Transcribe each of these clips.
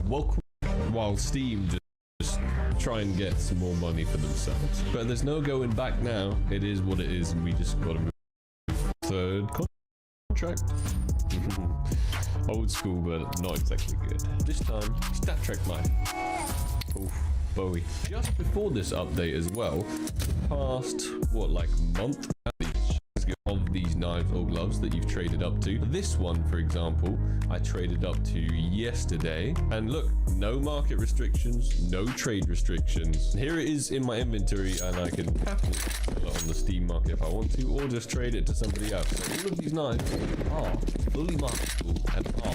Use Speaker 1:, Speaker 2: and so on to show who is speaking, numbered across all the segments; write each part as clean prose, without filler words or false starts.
Speaker 1: welcome while Steam just try and get some more money for themselves. But there's no going back now. It is what it is, and we just gotta move. Third contract. Old school, but not exactly good. This time, Stat Trek knife. Oof, Bowie. Just before this update as well, past what, like month of these knives or gloves that you've traded up to. This one, for example, I traded up to yesterday, and look, no market restrictions, no trade restrictions. Here it is in my inventory, and I can happily sell it on the Steam market if I want to, or just trade it to somebody else. So all of these knives are fully marketable and are.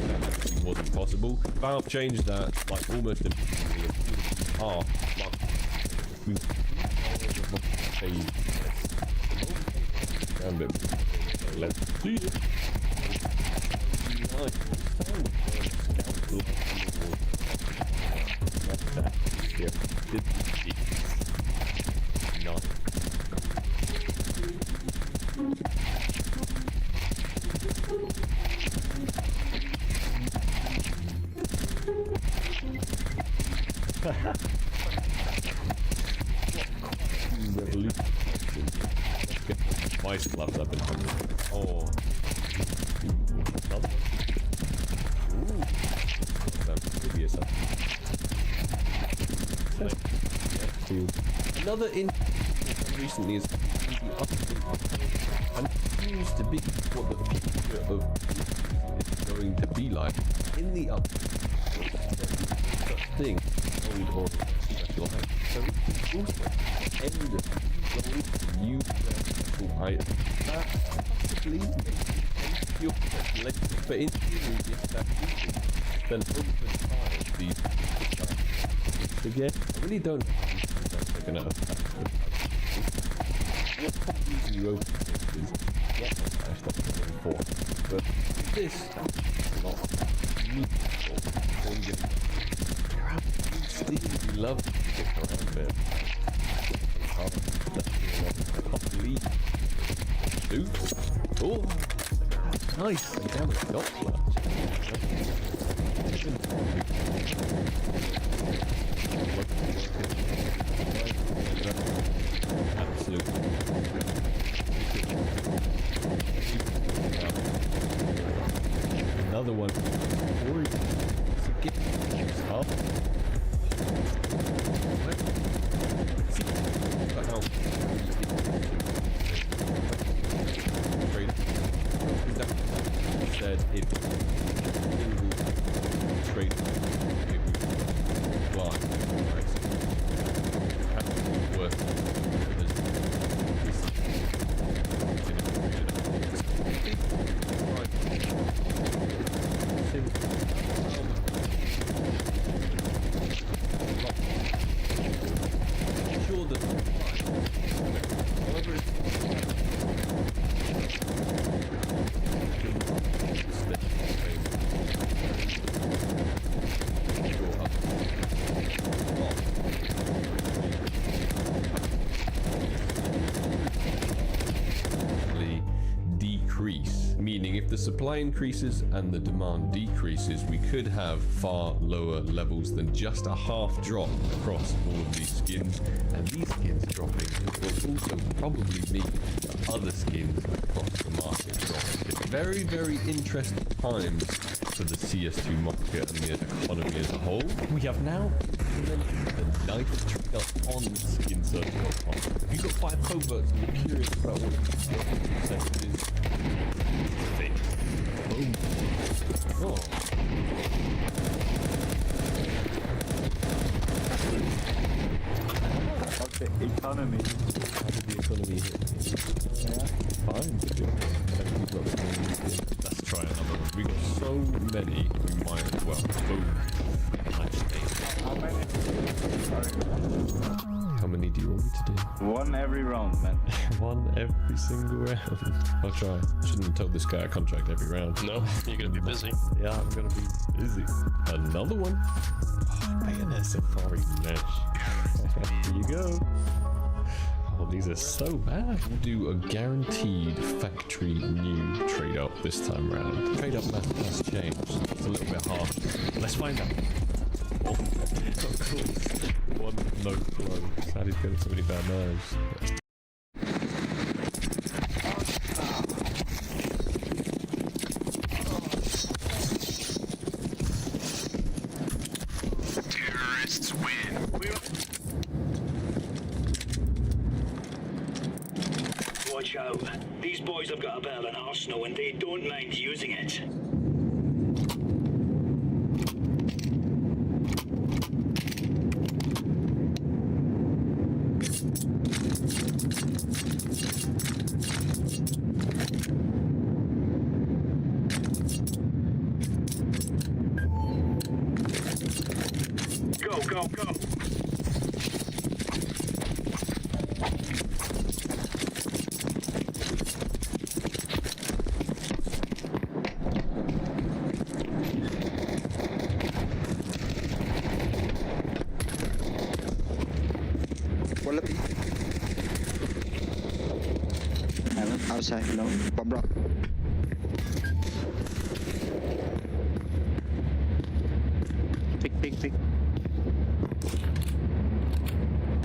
Speaker 1: That actually wasn't possible. Valve changed that like almost immediately. Are let's see it. Revolution. Let's get the vice gloves up in here. Oh. Ooh. That's previous up. Another in recently is and seems to be what the future of is going to be like. In the up such thing old or special height. So also end of new special height that possibly your population, but in theory if that easy, then over time these again I really don't know how they're going to affect the what reason you open this is what I stopped going for, but this is not useful when you Steve, we love to stick around there. Oh, nice. Damn it, got clutch. Absolutely. Another one. Up. Said it trade fly worth sure that however decrease, meaning if the supply increases and the demand decreases, we could have far lower levels than just a half drop across all of these skins, and these skins dropping will also probably mean that other skins across the market dropping. It's very, very interesting times for the CS2 market and the economy as a whole. We have now implemented the knife trigger on skinsearch.com. If you've got 5 coverts and you're curious about what the set is, boom. Oh.
Speaker 2: How's the economy?
Speaker 1: How did the economy hit?
Speaker 2: Yeah.
Speaker 1: Fine, to be honest. Let's try another one. We got so many, we might as well. Boom. Nice.
Speaker 2: How many?
Speaker 1: How many do you want me to do?
Speaker 2: One every round, man.
Speaker 1: One every single round. I'll try. Shouldn't have told this guy a contract every round.
Speaker 3: No, you're gonna be busy.
Speaker 1: Yeah, I'm gonna be busy. Another one. Oh, Bayonet Safari Mesh. Here you go. Oh, these are so bad. We'll do a guaranteed factory new trade up this time round. Trade up math has changed. It's a little bit hard. Let's find out. Oh, of course. One no flow. Sadly's got so many bad knives.
Speaker 3: Terrorists win.
Speaker 4: Watch out. These boys have got a bit of an arsenal and they don't mind using it. Go, go, go.
Speaker 5: Wala pi. Outside, no. Pabra. Pick.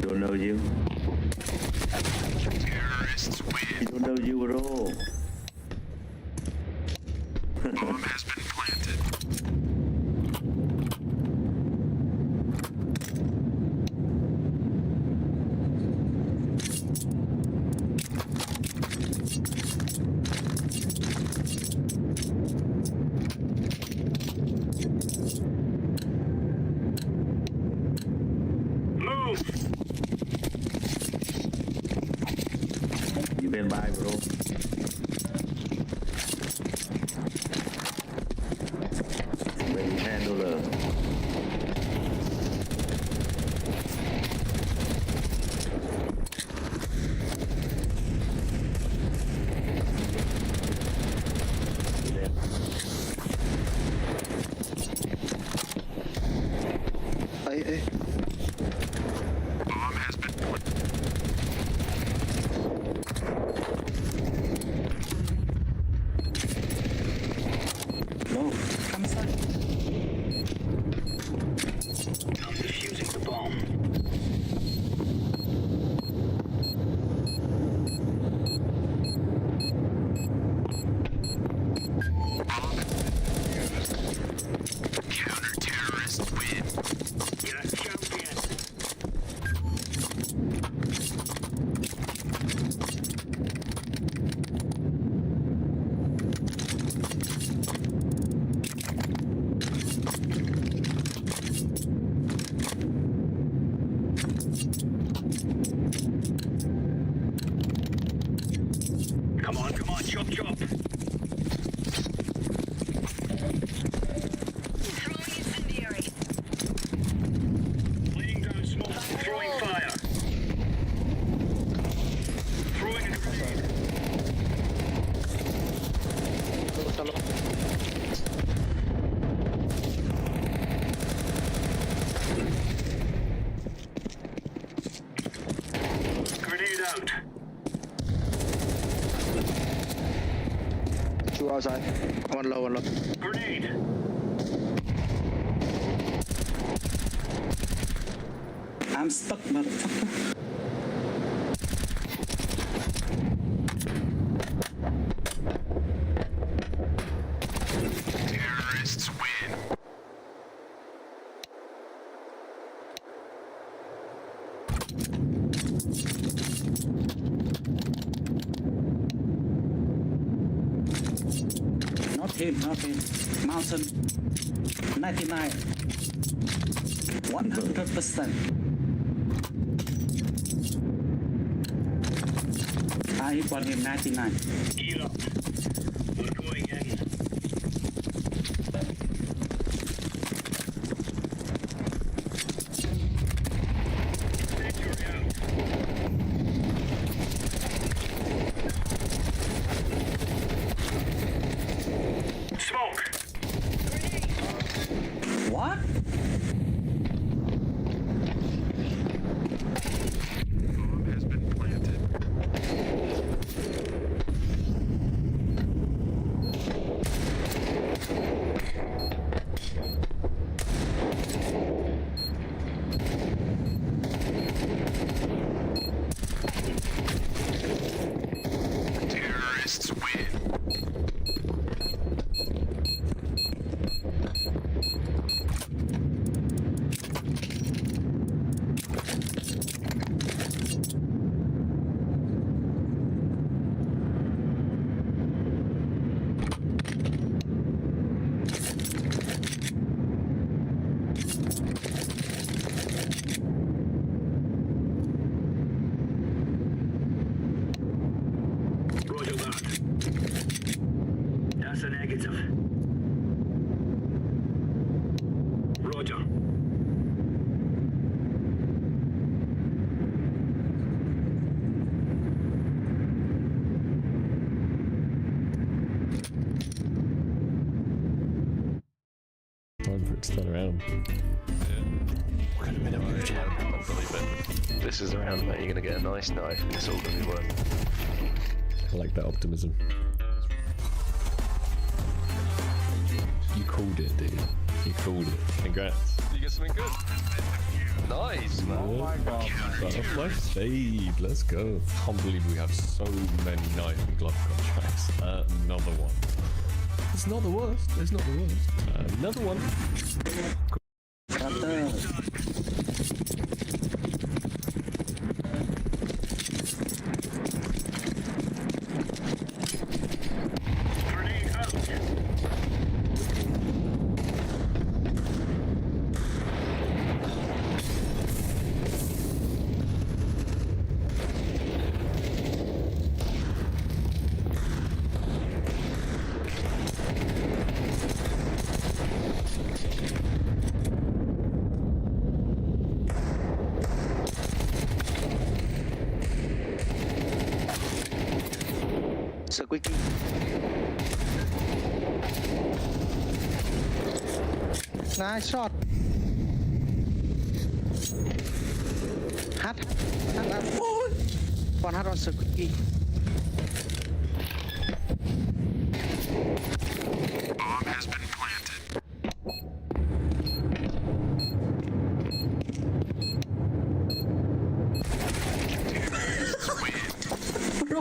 Speaker 6: Don't know you.
Speaker 3: Terrorists win.
Speaker 6: Don't know you at all.
Speaker 3: Bomb has been planted.
Speaker 4: Move!
Speaker 6: You been by, bro. Ready to handle
Speaker 5: Ay.
Speaker 3: Bomb has been planted.
Speaker 6: No.
Speaker 5: Come inside.
Speaker 4: I'm defusing the bomb.
Speaker 3: Counter-terrorists win.
Speaker 4: You're a champion. Come on, chop.
Speaker 7: Throwing incendiary.
Speaker 4: Laying down smoke, throwing fire. Throwing a grenade. Grenade out.
Speaker 5: Two outside. One low.
Speaker 4: Grenade.
Speaker 8: I'm stuck, motherfucker.
Speaker 3: Terrorists win.
Speaker 8: Not him. Mountain. 99. 100%. I hit one him 99.
Speaker 4: Gear up. We're going in. Incendiary out. Smoke.
Speaker 8: What?
Speaker 3: Bomb has been planted. Terrorists win.
Speaker 4: Roger that. That's a negative. Roger.
Speaker 1: Time for it to turn around. Could have been a blue jam.
Speaker 9: I believe it. This is around, mate. You're gonna get a nice knife, and it's all gonna be worth.
Speaker 1: I like that optimism. You called it, dude. You called it. Congrats.
Speaker 9: You get something good. Nice, man.
Speaker 2: Oh my god, man.
Speaker 1: Butterfly fade. Let's go. Can't believe we have so many knife and glove contracts. Another one. It's not the worst. It's not the worst. Another one.
Speaker 8: Brother.
Speaker 4: Grenade out.
Speaker 5: Squeaky. Nice shot. Hot. One hot on Squeaky.
Speaker 3: Bomb has been planted. Terrorists win.
Speaker 8: Bro.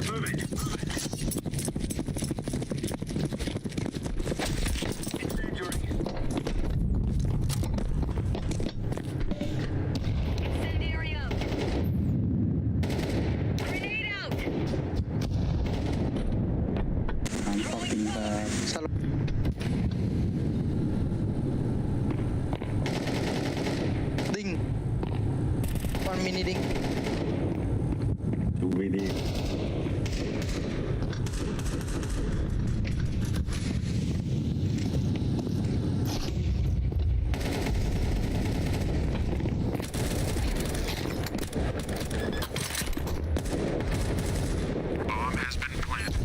Speaker 4: Move it. Incendiary.
Speaker 7: Incendiary out. Grenade out.
Speaker 8: I'm fucking bad.
Speaker 5: Salo. Ding. 1 mini ding.
Speaker 6: 2 mini.
Speaker 3: Bomb has been planted.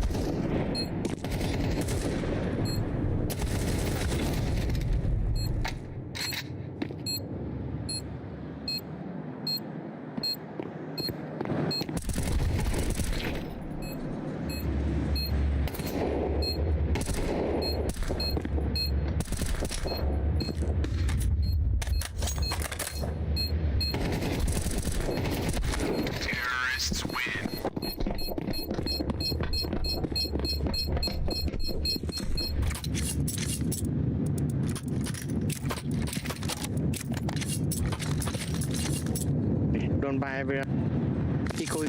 Speaker 3: Terrorists win.
Speaker 5: Don't buy everyone. Eco.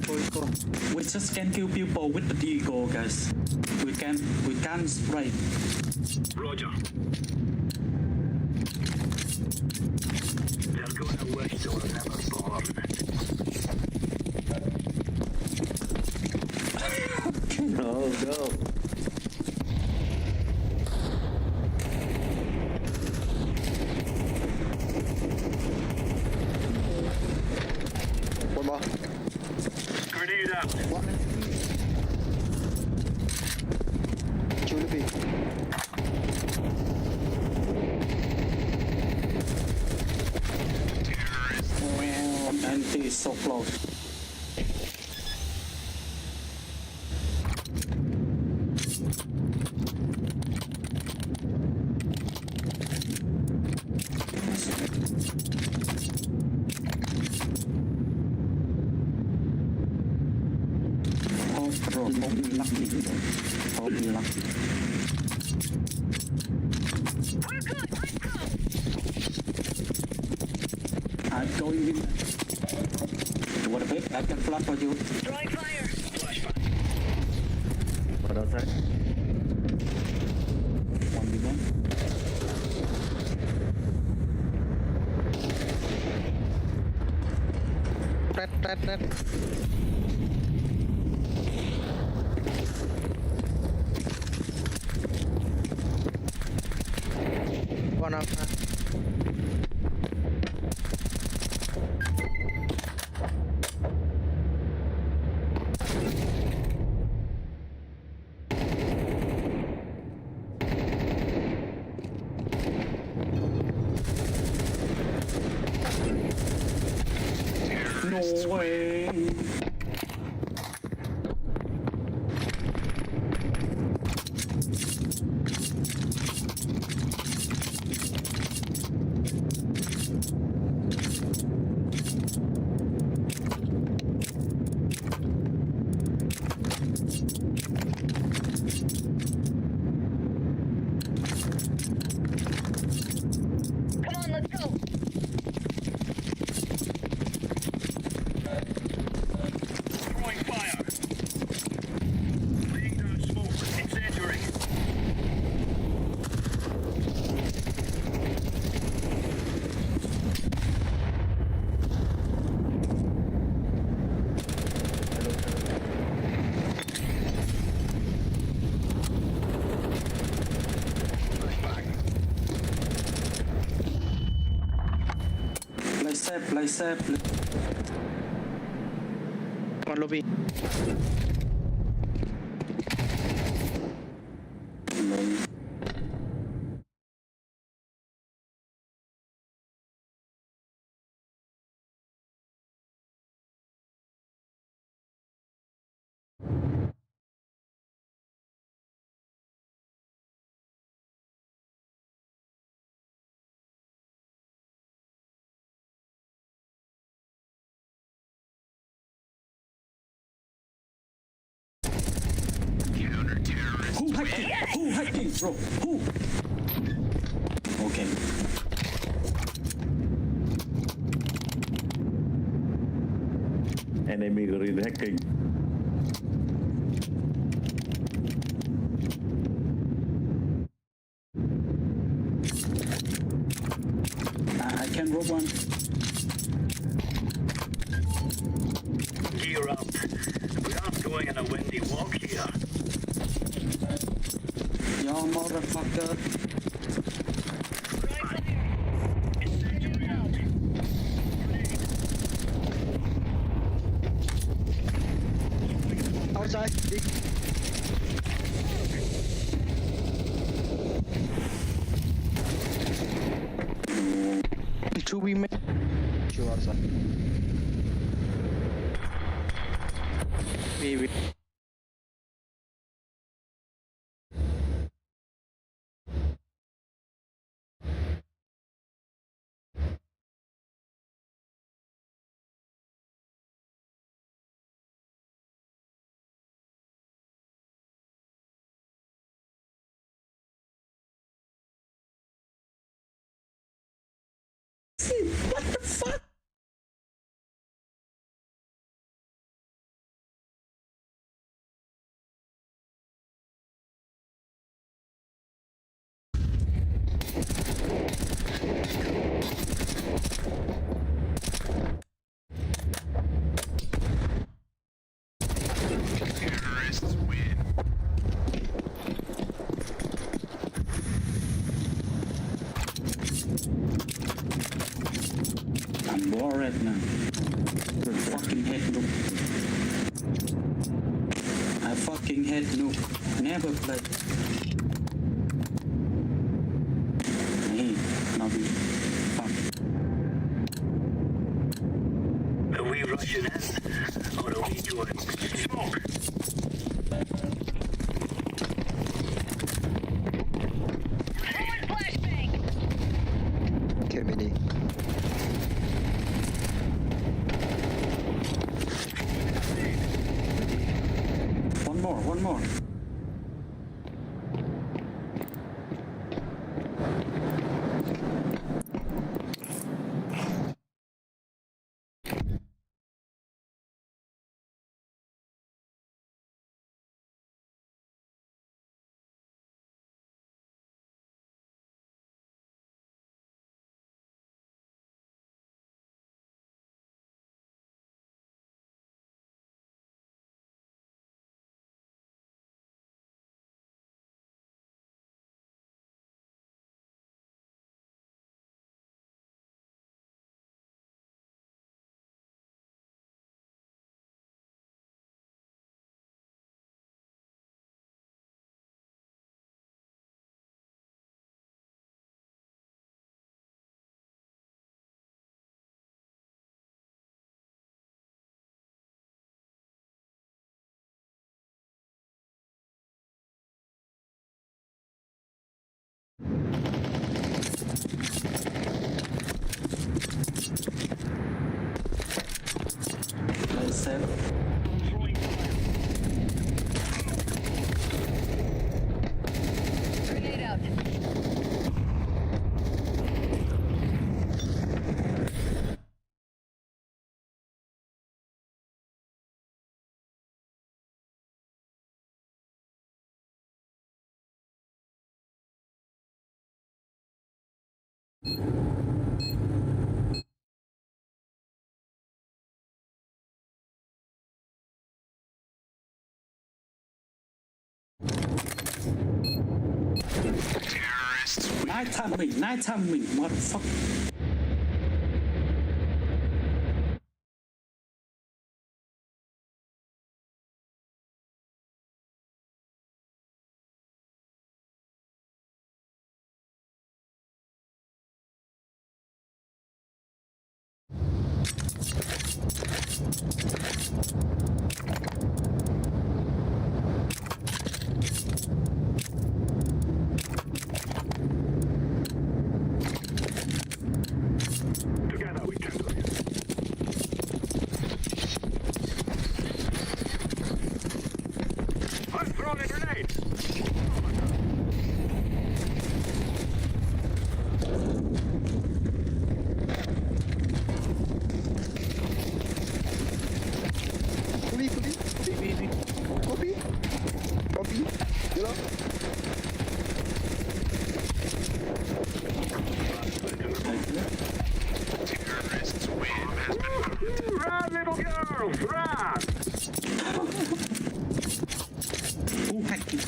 Speaker 8: We just can kill people with the deagle, guys. We can't spray.
Speaker 4: Roger. They're gonna wish they were never born.
Speaker 6: No.
Speaker 5: One more.
Speaker 4: Grenade out.
Speaker 5: Julie B.
Speaker 8: Anti is so close. Hope you're lucky. Hope you're lucky.
Speaker 7: We're good. Let's go.
Speaker 8: I'm going in. What a bit. I can flash for you.
Speaker 7: Throwing fire.
Speaker 6: What outside?
Speaker 8: 1v1.
Speaker 5: Red. One up.
Speaker 8: No way.
Speaker 7: Come on, let's go.
Speaker 4: Throwing fire. Laying down smoke. Incendiary.
Speaker 8: Play safe.
Speaker 5: One lobby.
Speaker 8: Who hacking, bro? Who? Okay.
Speaker 6: Enemy grid hacking.
Speaker 8: I can rob one.
Speaker 4: Gear up. We aren't going on a windy walk here.
Speaker 8: Yo, motherfucker.
Speaker 7: Throwing fire.
Speaker 4: Incendiary out.
Speaker 5: Outside. Big. Two we made. Two outside. Maybe.
Speaker 8: What the fuck?
Speaker 3: Terrorists win.
Speaker 8: I'm bored now. The fucking head noob. I fucking hate noob. Never play. Hey, not me. Fuck.
Speaker 4: pushing in. Or are we doing smoke?
Speaker 7: Throwing flashbang.
Speaker 5: Okay, mini.
Speaker 8: One more. Let's set.
Speaker 7: Grenade out.
Speaker 3: Terrorists.
Speaker 8: Night timing, motherfucker.
Speaker 4: Together we can do it. I'm throwing a grenade.
Speaker 5: Copy. You know?
Speaker 3: Terrorists win has been
Speaker 4: Run, little girls, run!
Speaker 8: Ooh, hacking.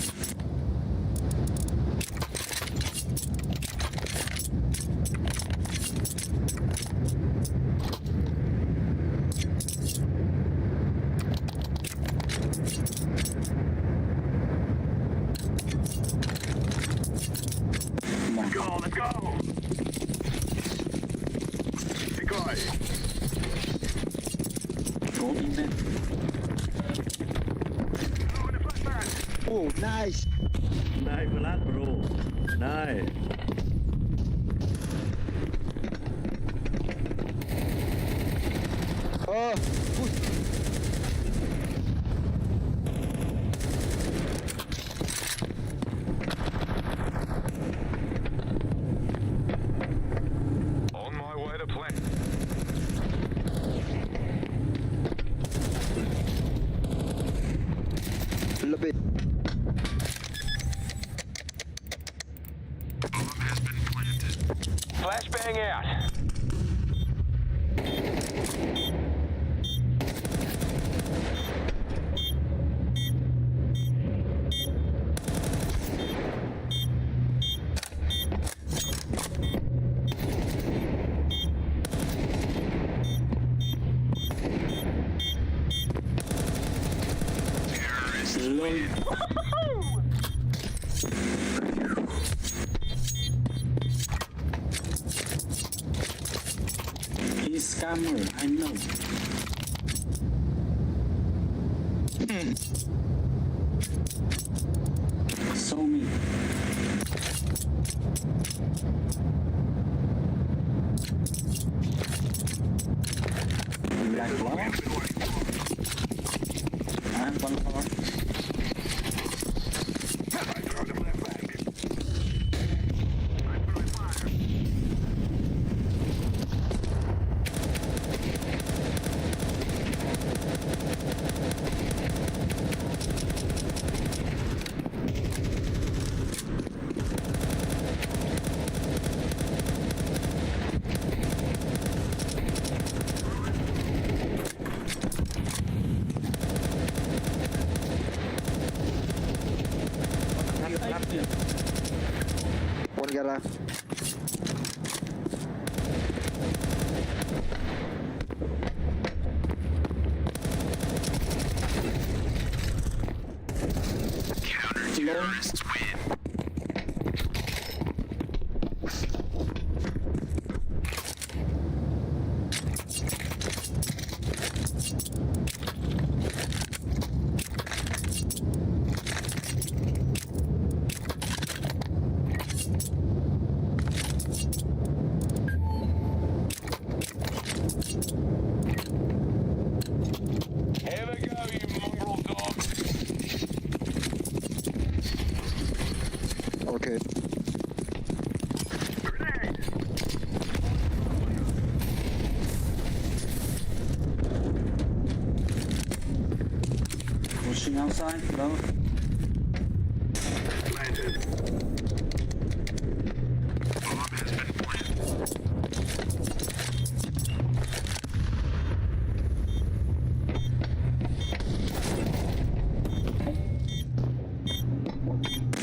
Speaker 4: Let's go! Decoy!
Speaker 8: Go in there.
Speaker 4: Throw in a flashbang!
Speaker 5: Oh, nice.
Speaker 6: Nice blood, bro. Nice.
Speaker 5: Oh, good.
Speaker 4: On my way to plant.
Speaker 5: Love it.
Speaker 3: bomb has been planted.
Speaker 4: Flashbang out.
Speaker 3: Terrorists
Speaker 8: Lol. He's scammer, I know. So me. Black Claw. I have one more.
Speaker 5: One gara.
Speaker 3: Counter-terrorists win.
Speaker 4: Here we go, you mongrel dogs.
Speaker 5: Okay.
Speaker 8: Pushing outside, low.
Speaker 3: Bomb has been planted.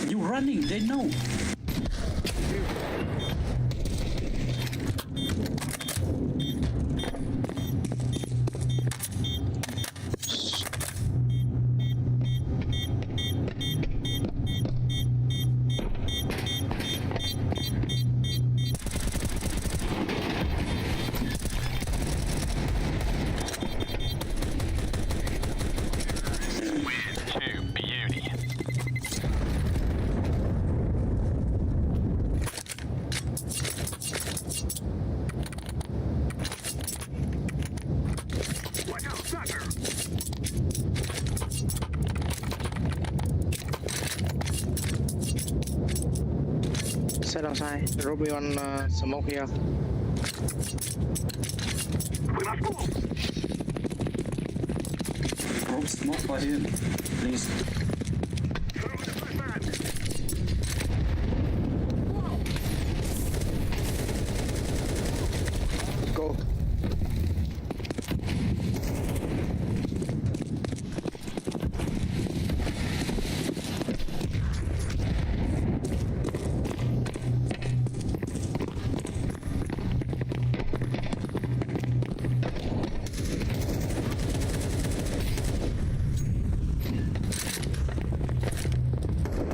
Speaker 8: You running, they know.
Speaker 3: Win to beauty. Watch out, sucker!
Speaker 5: Set outside. Ruby on smoke here.
Speaker 3: We must move!
Speaker 8: Drop smoke by him, please.
Speaker 3: Throw the flashbang!
Speaker 5: Go.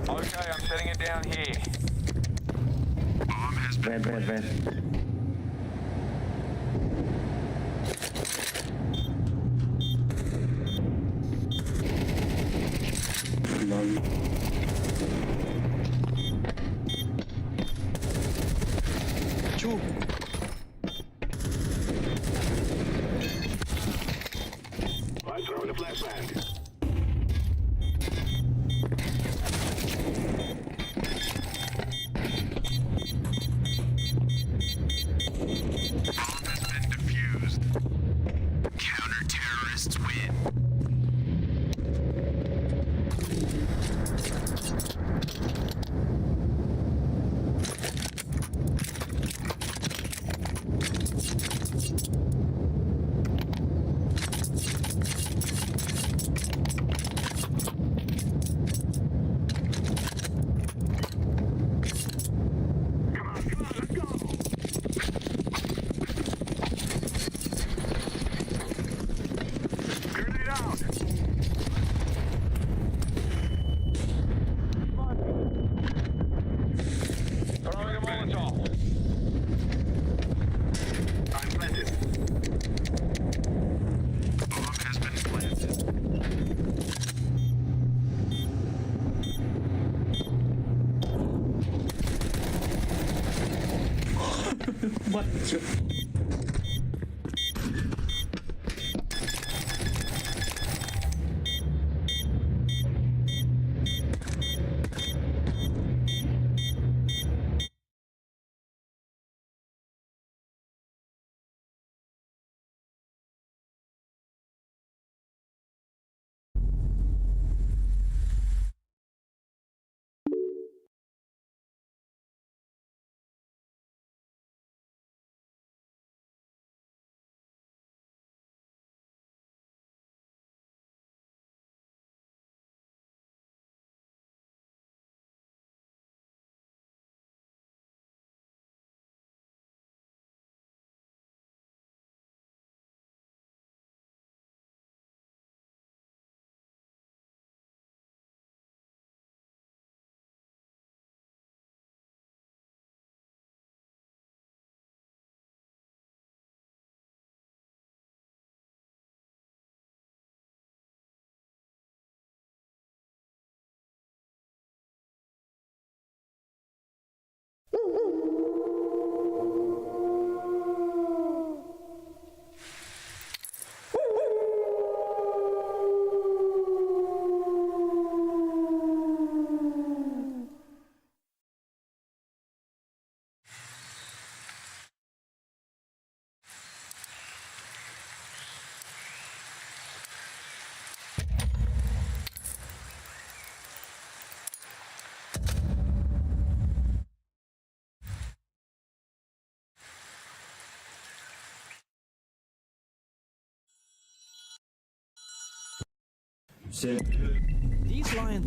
Speaker 4: Okay, I'm setting it down here.
Speaker 3: Bomb has been
Speaker 6: Red.
Speaker 8: Low.
Speaker 5: Two.
Speaker 3: I throw the flashbang. Bomb has been defused. Counter-terrorists win. Come on, let's go!
Speaker 10: These lions.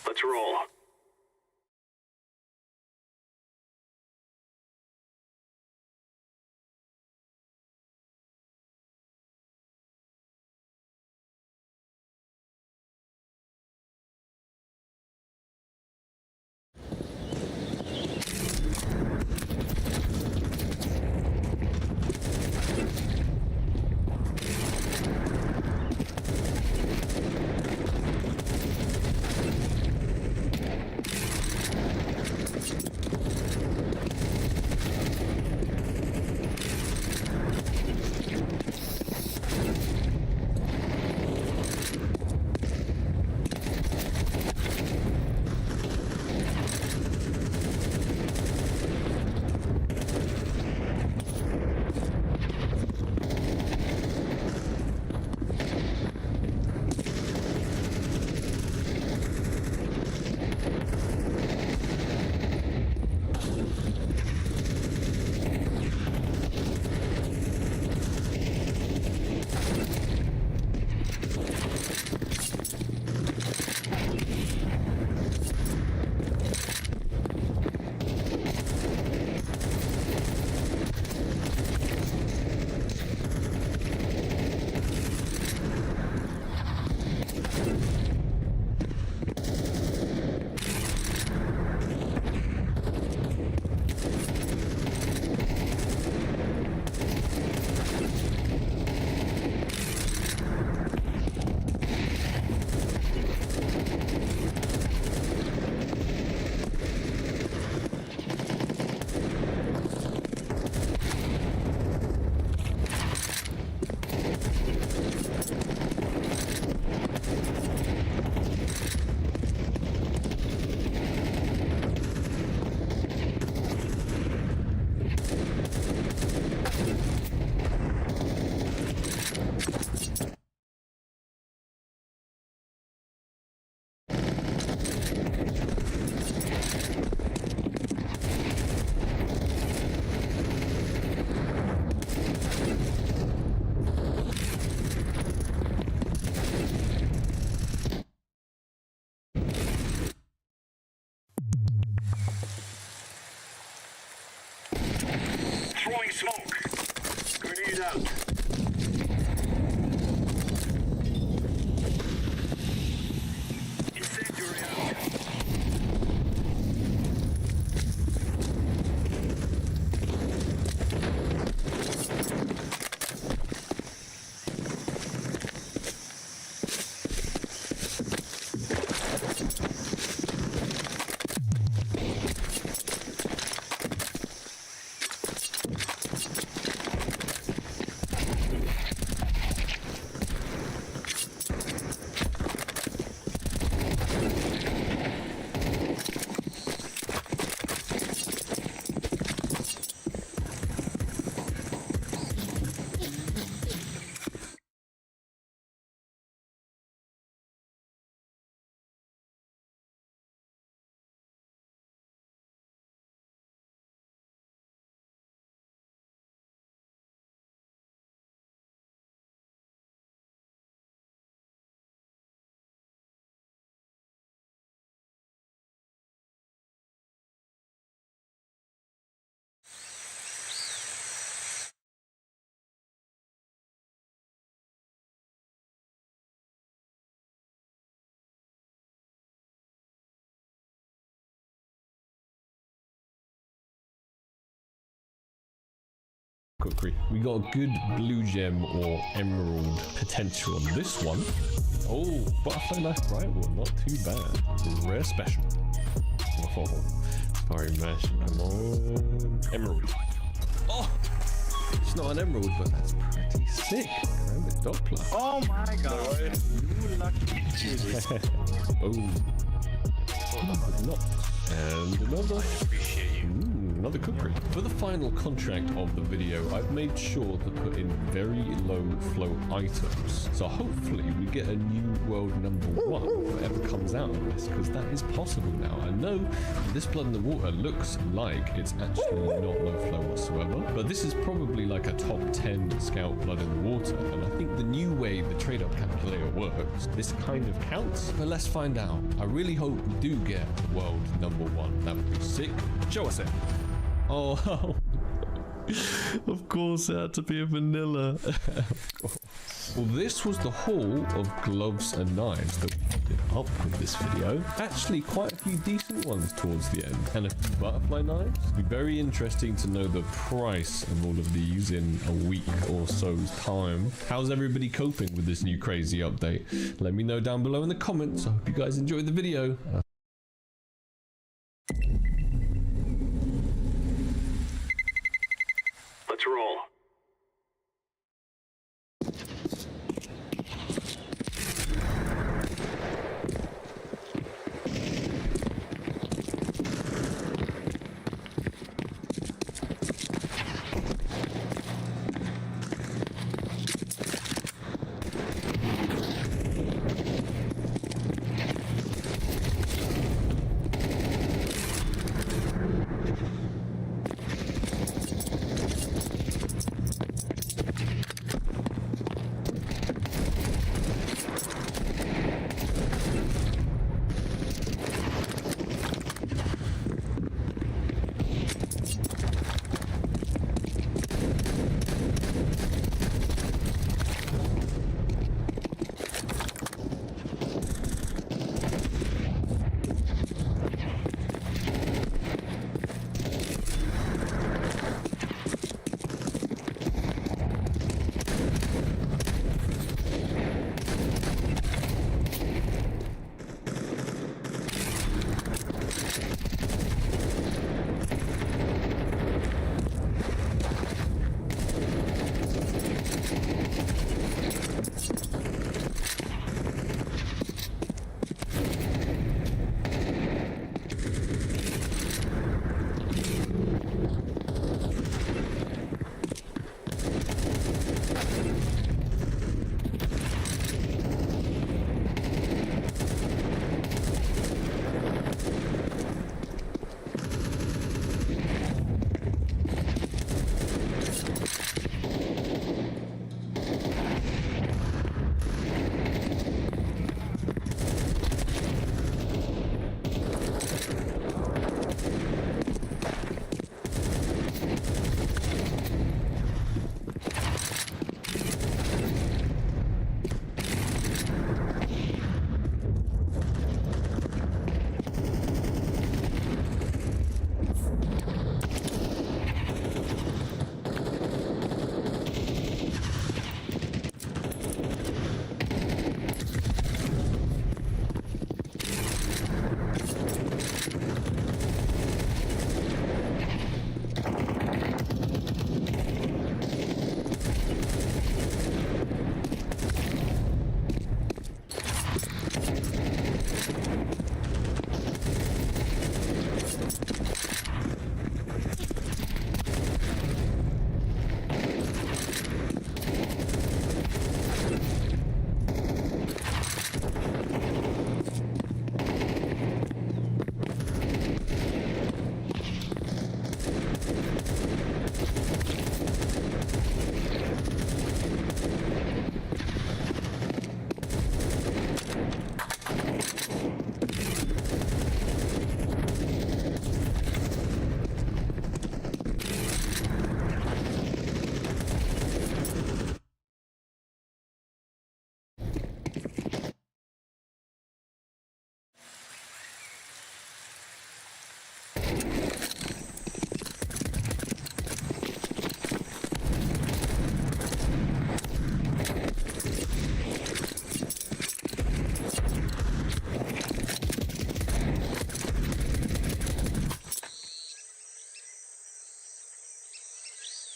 Speaker 3: Let's roll. Throwing smoke. Grenade out. Incendiary out.
Speaker 1: cookery. We got a good blue gem or emerald potential on this one. Oh, butterfly knife bright one, not too bad. Rare special. Oh, sorry, mesh. Come on, emerald. Oh, it's not an emerald, but that's pretty sick. Karambit Doppler.
Speaker 2: Oh my god. You lucky Jesus.
Speaker 1: Oh. Not. And another. Another cookery. For the final contract of the video, I've made sure to put in very low flow items. So hopefully we get a new world #1 whatever comes out of this, because that is possible now. I know this Blood in the Water looks like it's actually not low flow whatsoever, but this is probably like a top 10 scout Blood in the Water, and I think the new way the trade-up calculator works, this kind of counts. But let's find out. I really hope we do get world #1. That would be sick. Show us it. Oh, of course it had to be a vanilla. Well, this was the haul of gloves and knives that we did up with this video. Actually, quite a few decent ones towards the end, and a few butterfly knives. It'd be very interesting to know the price of all of these in a week or so's time. How's everybody coping with this new crazy update? Let me know down below in the comments. I hope you guys enjoyed the video.
Speaker 3: Let's roll.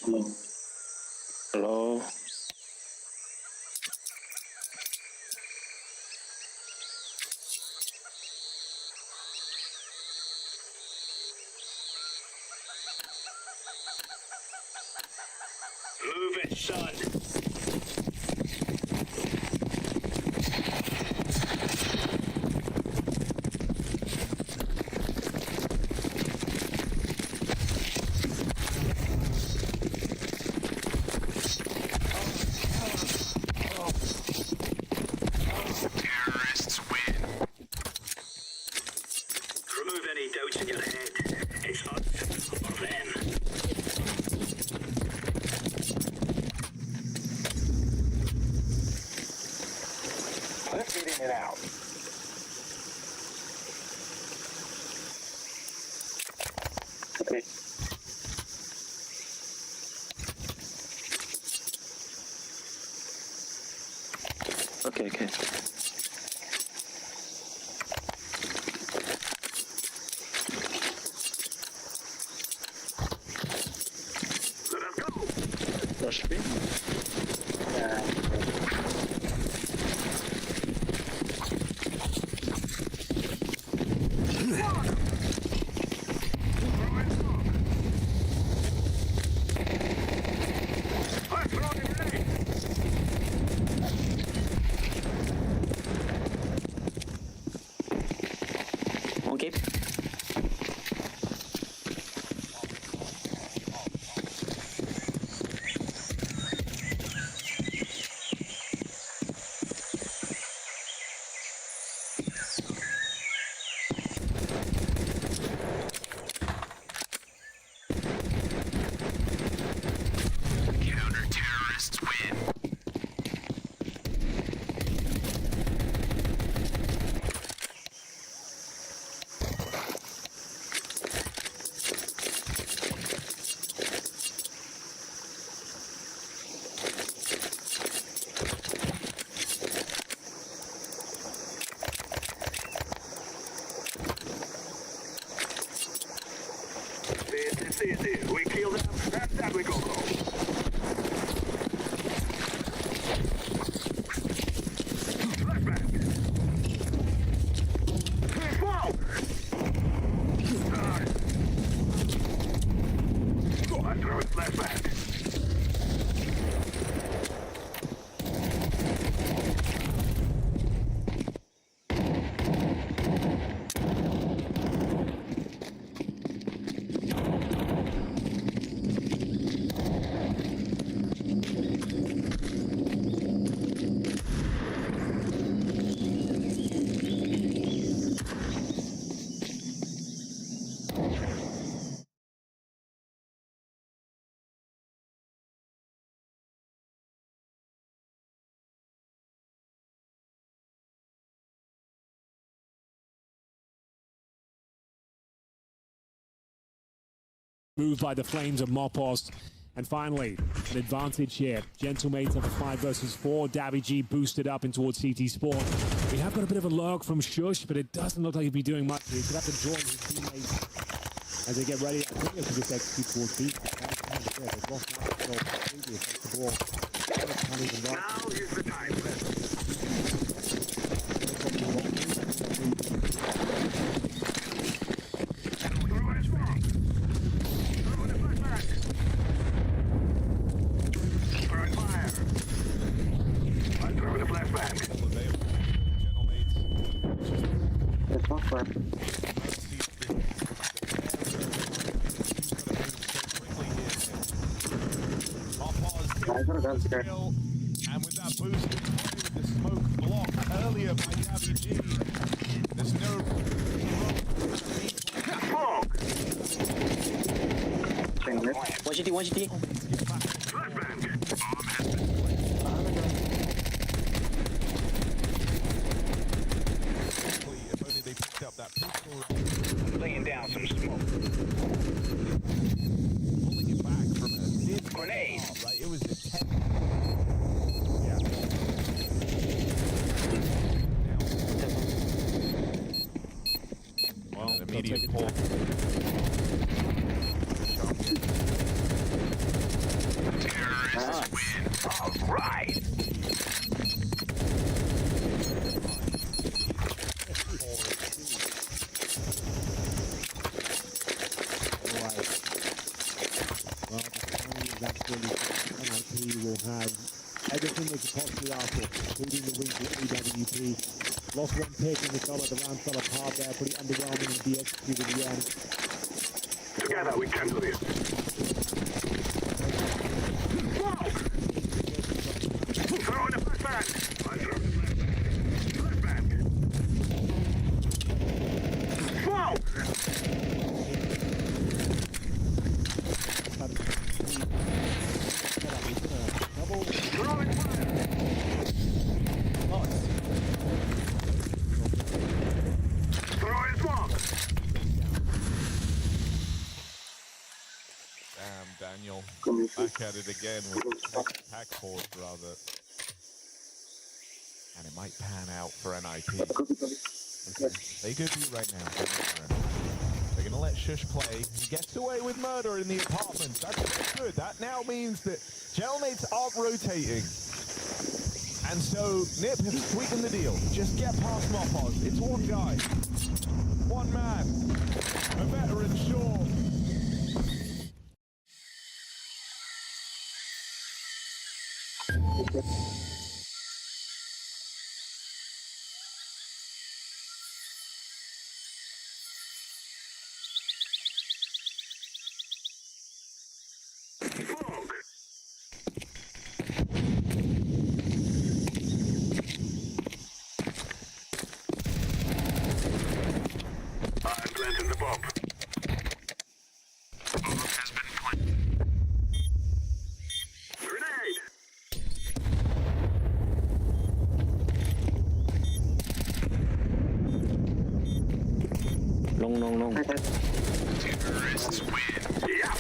Speaker 6: Hello.
Speaker 4: Move it, son.
Speaker 3: Terrorists win.
Speaker 4: Remove any doubts in your head. It's us or them.
Speaker 3: Let's get in and out.
Speaker 6: Okay. Okay, okay.
Speaker 3: Let us go.
Speaker 6: Rush B.
Speaker 3: I'm throwing a grenade.
Speaker 8: Okay.
Speaker 3: Counter-terrorists win. It's easy. We kill them, and then we go home. Flashback. Smoke! I'm throwing flashback.
Speaker 11: Moved by the flames of Mopos. And finally, an advantage here. Gentlemates have a 5 versus 4. Davy G boosted up in towards CT Sport. We have got a bit of a lurk from Shush, but it doesn't look like he'd be doing much. He could have to join his teammates as they get ready. I think they could just execute towards B. They've lost now control completely against the ball.
Speaker 3: Now is the time. Throwing a smoke. Throwing a flashback. Throwing fire. I'm throwing a flashback.
Speaker 6: It's not far.
Speaker 2: And with that boost, with the smoke block earlier by Davy G, there's no
Speaker 3: Smoke.
Speaker 8: One GT, one GT.
Speaker 3: Flashback.
Speaker 2: if only they picked up that pistol.
Speaker 4: Laying down some smoke.
Speaker 2: Pulling it back from a
Speaker 4: Grenade.
Speaker 2: right? It was a 10.
Speaker 11: Well,
Speaker 2: An
Speaker 11: they'll
Speaker 2: immediate
Speaker 11: take it
Speaker 2: pull.
Speaker 11: back.
Speaker 3: All right.
Speaker 11: Well, the plan is absolutely NIP will have everything they could possibly ask for, including the win for AWP. Lost one pick and the round fell apart there, pretty underwhelming and de-executed in the end.
Speaker 3: Together we can do this. Throw in the flashbang. Flashbang. Smoke. Throwing fire. Throwing smoke.
Speaker 2: Damn, Daniel. Back at it again with pack force, rather. And it might pan out for NIP. They do beat right now. They're going to let Shush play. He gets away with murder in the apartment. That's good. That now means that jailmates aren't rotating. And so Nip has sweetened the deal. Just get past Mopos. It's one guy. One man. A veteran, sure.
Speaker 3: I'm planting the bomb. Bomb has been planted. Grenade!
Speaker 6: Long.
Speaker 3: Terrorists win. Yeah.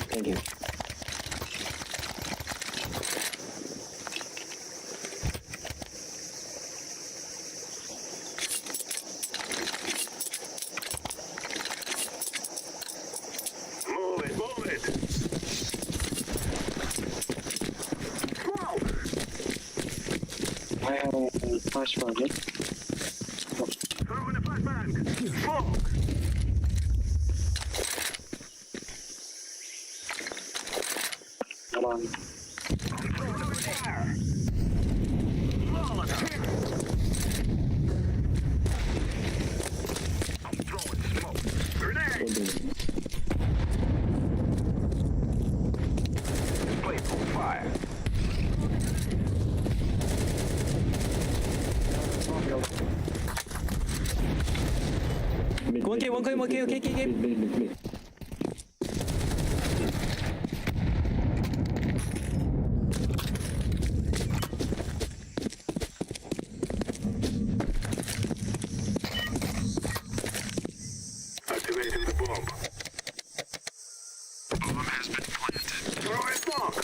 Speaker 6: Thank you.
Speaker 3: Move it. Smoke!
Speaker 6: I have a flash project.
Speaker 3: Throw in the flashbang. Smoke!
Speaker 6: Come on.
Speaker 3: Throw in the fire. Molotov. I'm throwing smoke. Grenade! Playful fire.
Speaker 6: Okay.
Speaker 3: Activating the bomb. Bomb has been planted. Throwing smoke.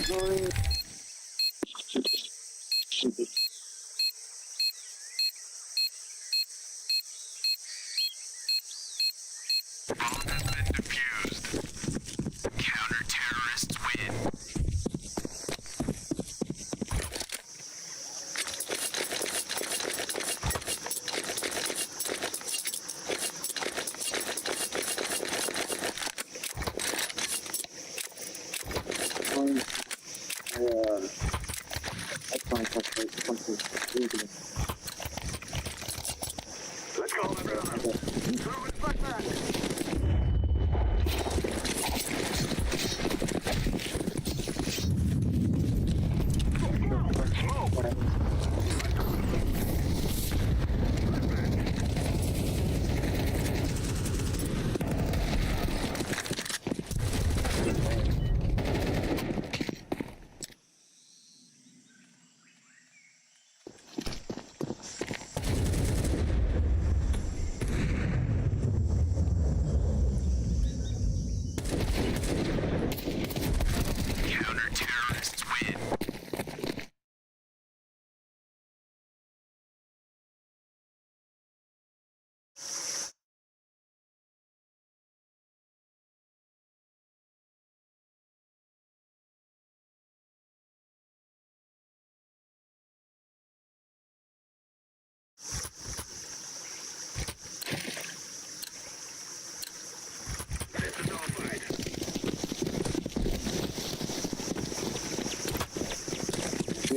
Speaker 6: Going.
Speaker 3: Bomb has been defused. Counter-terrorists win. Let's go, my brother. Throw it back.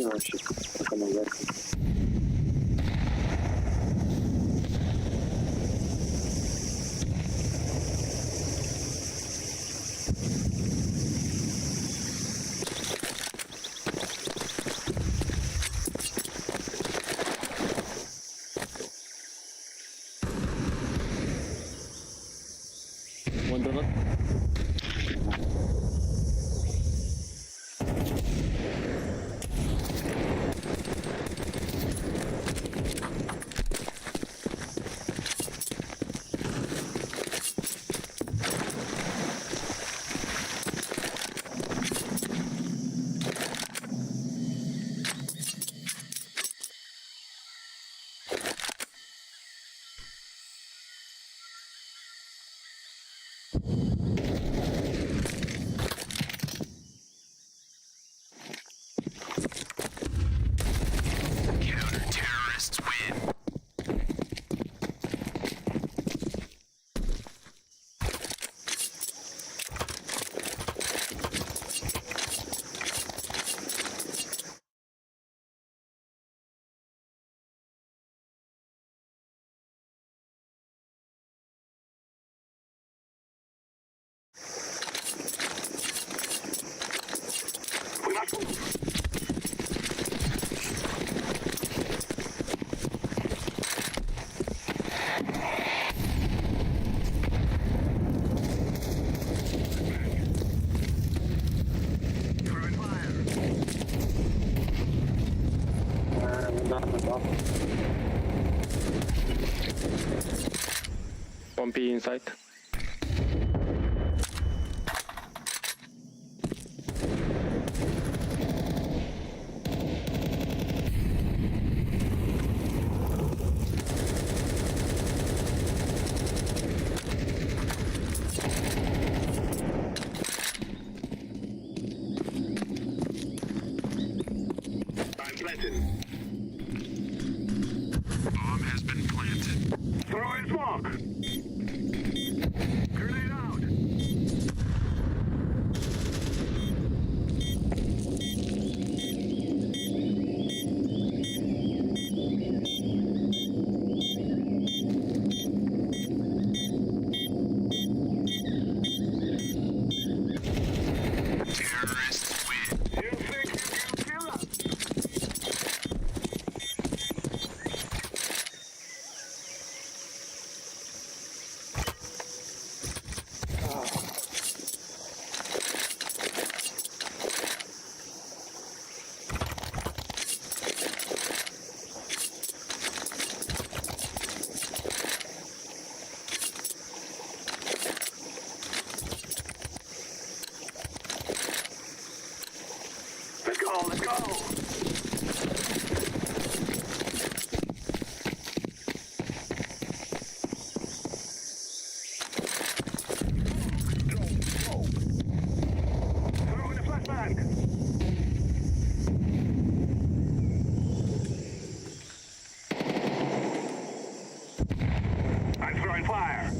Speaker 6: вообще. Пока наверх.
Speaker 5: One donut.
Speaker 3: Counter-terrorists win. We must move. Throwing fire.
Speaker 6: One P inside.
Speaker 3: I'm planted. Bomb has been planted. Throwing smoke. Grenade out. Terrorists win. You think you can kill us? Let's go, let's go! Throwing a flashbang! I'm throwing fire!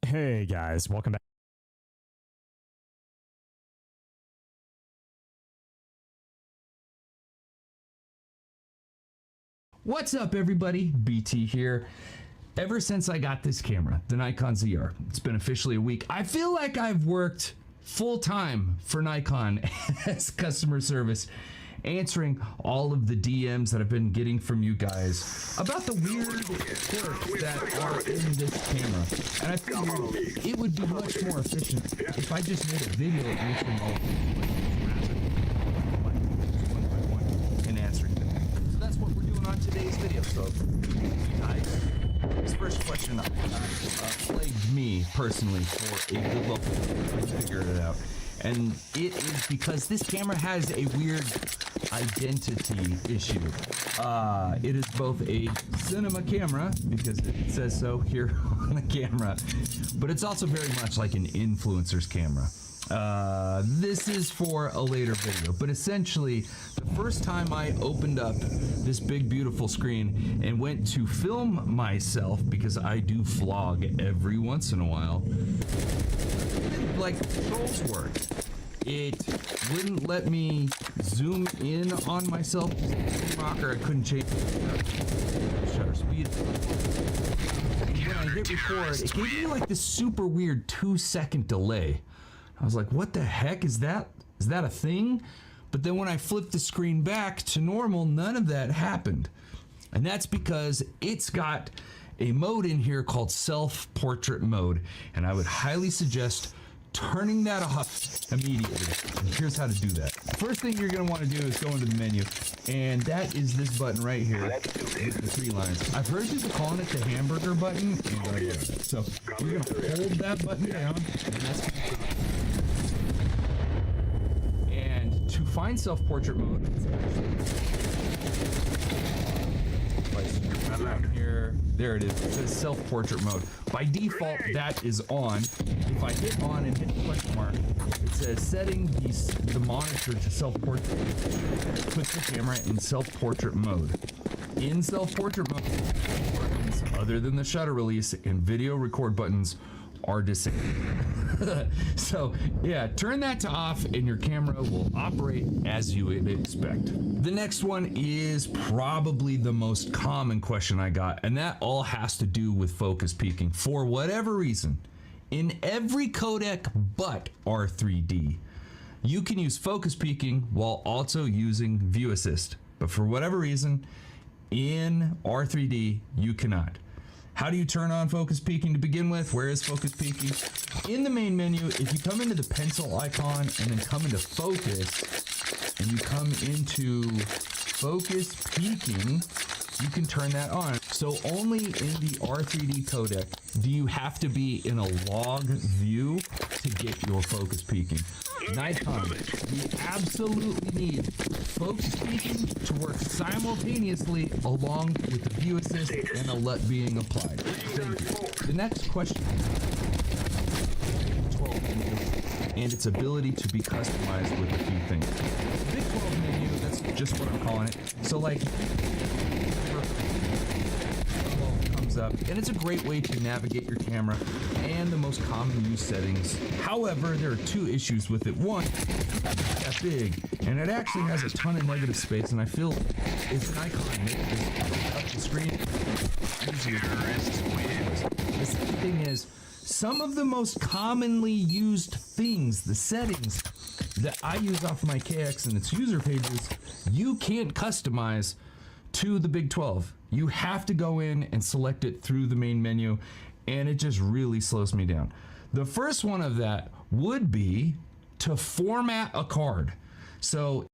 Speaker 11: Hey guys, welcome back.
Speaker 12: What's up, everybody? BT here. Ever since I got this camera, the Nikon ZR, it's been officially a week. I feel like I've worked full-time for Nikon as customer service, answering all of the DMs that I've been getting from you guys about the weird quirks that are in this camera. And I figured it would be much more efficient if I just made a video answering all of them and answering them. So that's what we're doing on today's video. So, guys, this first question plagued me personally for a good long time. I figured it out. And it is because this camera has a weird identity issue. It is both a cinema camera, because it says so here on the camera, but it's also very much like an influencer's camera. This is for a later video, but essentially the first time I opened up this big beautiful screen and went to film myself, because I do vlog every once in a while, like the controls work. It wouldn't let me zoom in on myself. Rocker, I couldn't change shutter speed. And when I hit record, it gave me like this super weird 2-second delay. I was like, what the heck is that? Is that a thing? But then when I flipped the screen back to normal, none of that happened. And that's because it's got a mode in here called self-portrait mode. And I would highly suggest turning that off immediately. And here's how to do that. First thing you're going to want to do is go into the menu, and that is this button right here with the 3 lines. I've heard people calling it the hamburger button, and so you're going to hold that button down, and to find self-portrait mode, here, there it is. It says self-portrait mode. By default, that is on. If I hit on and hit the question mark, it says setting the monitor to self-portrait. Put the camera in self-portrait mode. In self-portrait mode, buttons other than the shutter release and video record buttons are disabled. So yeah, turn that to off and your camera will operate as you would expect. The next one is probably the most common question I got, and that all has to do with focus peaking. For whatever reason, in every codec but R3D, you can use focus peaking while also using view assist. But for whatever reason, in R3D, you cannot. How do you turn on focus peaking to begin with? Where is focus peaking? In the main menu, if you come into the pencil icon and then come into focus, and you come into focus peaking, you can turn that on. So only in the R3D codec do you have to be in a log view to get your focus peaking. Nikon, you absolutely need focus peaking to work simultaneously along with the view assist and a LUT being applied. Thank you. The next question, 12 menu and its ability to be customized with a few things. Big 12 menu, that's just what I'm calling it. So like, up, and it's a great way to navigate your camera and the most common use settings. However, there are 2 issues with it. One, it's not that big, and it actually has a ton of negative space, and I feel if Nikon made this up the screen easier to the second thing is, some of the most commonly used things, the settings that I use off my KX and its user pages, you can't customize to the Big 12. You have to go in and select it through the main menu, and it just really slows me down. The first one of that would be to format a card. So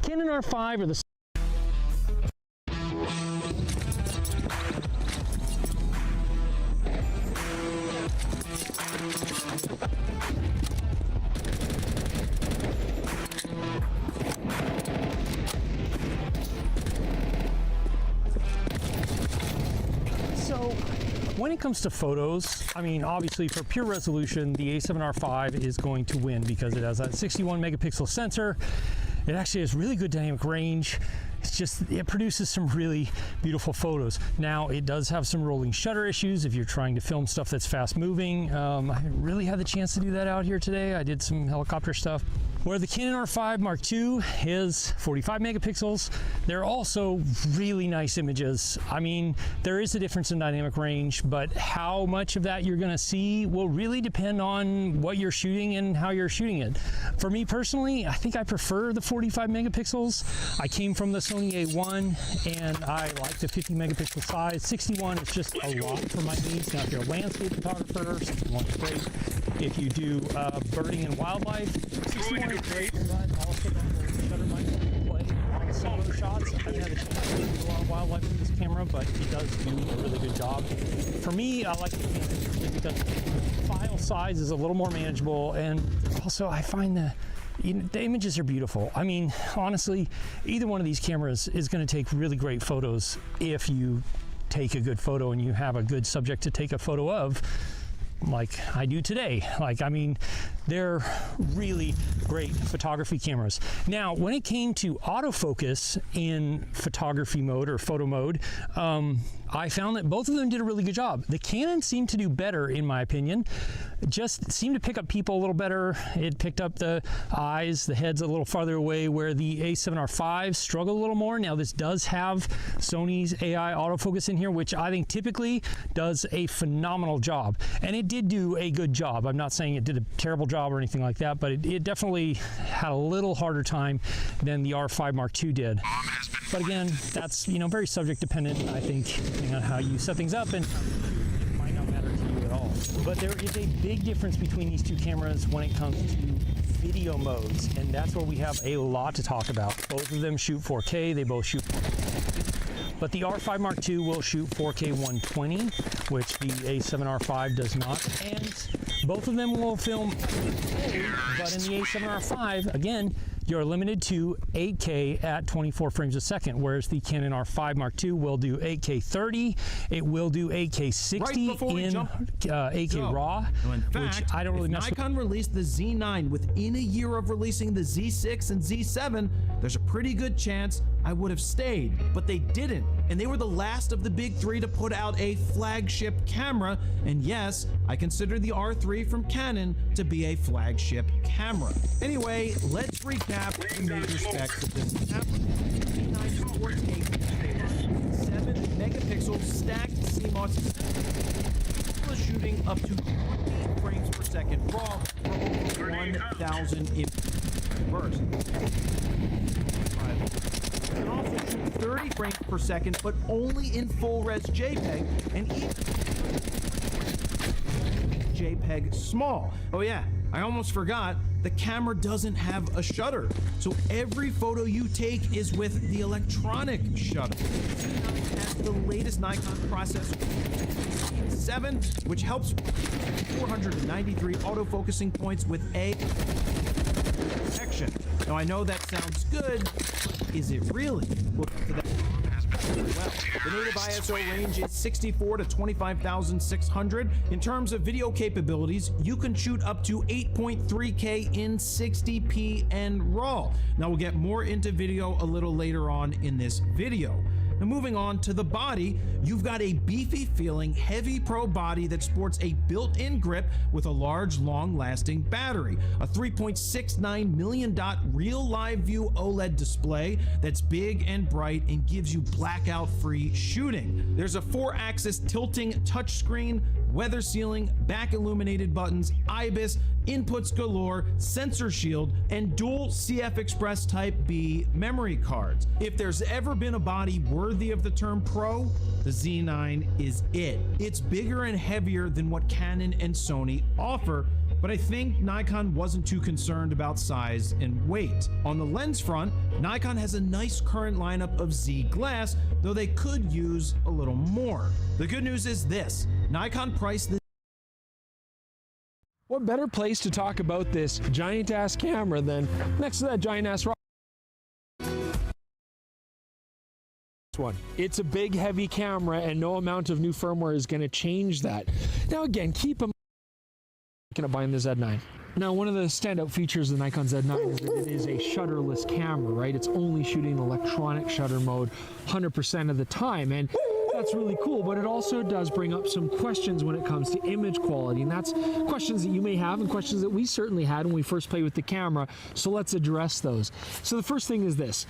Speaker 10: Canon R5 or the when it comes to photos, I mean, obviously for pure resolution, the A7R5 is going to win because it has that 61 megapixel sensor. It actually has really good dynamic range. It's just, it produces some really beautiful photos. Now, it does have some rolling shutter issues if you're trying to film stuff that's fast moving. I really had the chance to do that out here today. I did some helicopter stuff. Where the Canon R5 Mark II is 45 megapixels, they're also really nice images. I mean, there is a difference in dynamic range, but how much of that you're gonna see will really depend on what you're shooting and how you're shooting it. For me personally, I think I prefer the 45 megapixels. I came from the Sony A1 and I like the 50 megapixel size. 61 is just a lot for my needs. Now, if you're a landscape photographer, 61 is great. If you do birding and wildlife, 61 is great, but also the shutter might play on solo shots. I haven't had a chance to do a lot of wildlife with this camera, but it does do a really good job. For me, I like the Canon because the file size is a little more manageable, and also I find the images are beautiful. I mean, honestly, either one of these cameras is going to take really great photos if you take a good photo and you have a good subject to take a photo of, like I do today. Like, I mean, they're really great photography cameras. Now, when it came to autofocus in photography mode or photo mode, I found that both of them did a really good job. The Canon seemed to do better, in my opinion. Just seemed to pick up people a little better. It picked up the eyes, the heads a little farther away, where the A7R5 struggled a little more. Now, this does have Sony's AI autofocus in here, which I think typically does a phenomenal job. And it did do a good job. I'm not saying it did a terrible job or anything like that, but it definitely had a little harder time than the R5 Mark II did. But again, that's, you know, very subject dependent, I think, depending on how you set things up, and it might not matter to you at all. But there is a big difference between these two cameras when it comes to video modes, and that's where we have a lot to talk about. Both of them shoot 4K, they both shoot 4K. But the R5 Mark II will shoot 4K 120, which the A7R5 does not, and both of them will film 8K, but in the A7R5, again, you're limited to 8K at 24 frames a second, whereas the Canon R5 Mark II will do 8K 30, it will do 8K 60 in 8K RAW, which I don't really mess with.
Speaker 12: Nikon released the Z9 within a year of releasing the Z6 and Z7, there's a pretty good chance I would have stayed, but they didn't, and they were the last of the big three to put out a flagship camera, and yes, I consider the R3 from Canon to be a flagship camera. Anyway, let's recap the major specs of this camera. Z9 4K 7 megapixel stacked CMOS sensor, shooting up to 20 frames per second raw for over 1,000 images per burst. You can also shoot 30 frames per second, but only in full res JPEG, and even JPEG small. Oh yeah, I almost forgot, the camera doesn't have a shutter, so every photo you take is with the electronic shutter. Z9 has the latest Nikon processor, 7, which helps 493 autofocusing points with a detection. Now I know that sounds good, but is it really? We'll get to that. Well, the native ISO range is 64 to 25,600. In terms of video capabilities, you can shoot up to 8.3K in 60p and RAW. Now we'll get more into video a little later on in this video. Now moving on to the body, you've got a beefy feeling heavy pro body that sports a built-in grip with a large long-lasting battery, a 3.69 million dot real live view OLED display that's big and bright and gives you blackout-free shooting. There's a 4-axis tilting touchscreen, weather sealing, back illuminated buttons, IBIS, inputs galore, sensor shield, and dual CF Express Type B memory cards. If there's ever been a body worthy of the term pro, the Z9 is it. It's bigger and heavier than what Canon and Sony offer, but I think Nikon wasn't too concerned about size and weight. On the lens front, Nikon has a nice current lineup of Z glass, though they could use a little more. The good news is this, Nikon priced the
Speaker 13: What better place to talk about this giant-ass camera than next to that giant-ass rock? one. It's a big, heavy camera, and no amount of new firmware is going to change that. Now, again, keep in mind buying the Z9. Now, one of the standout features of the Nikon Z9 is that it is a shutterless camera, right? It's only shooting electronic shutter mode 100% of the time, and that's really cool, but it also does bring up some questions when it comes to image quality, and that's questions that you may have and questions that we certainly had when we first played with the camera, so let's address those. So the first thing is this.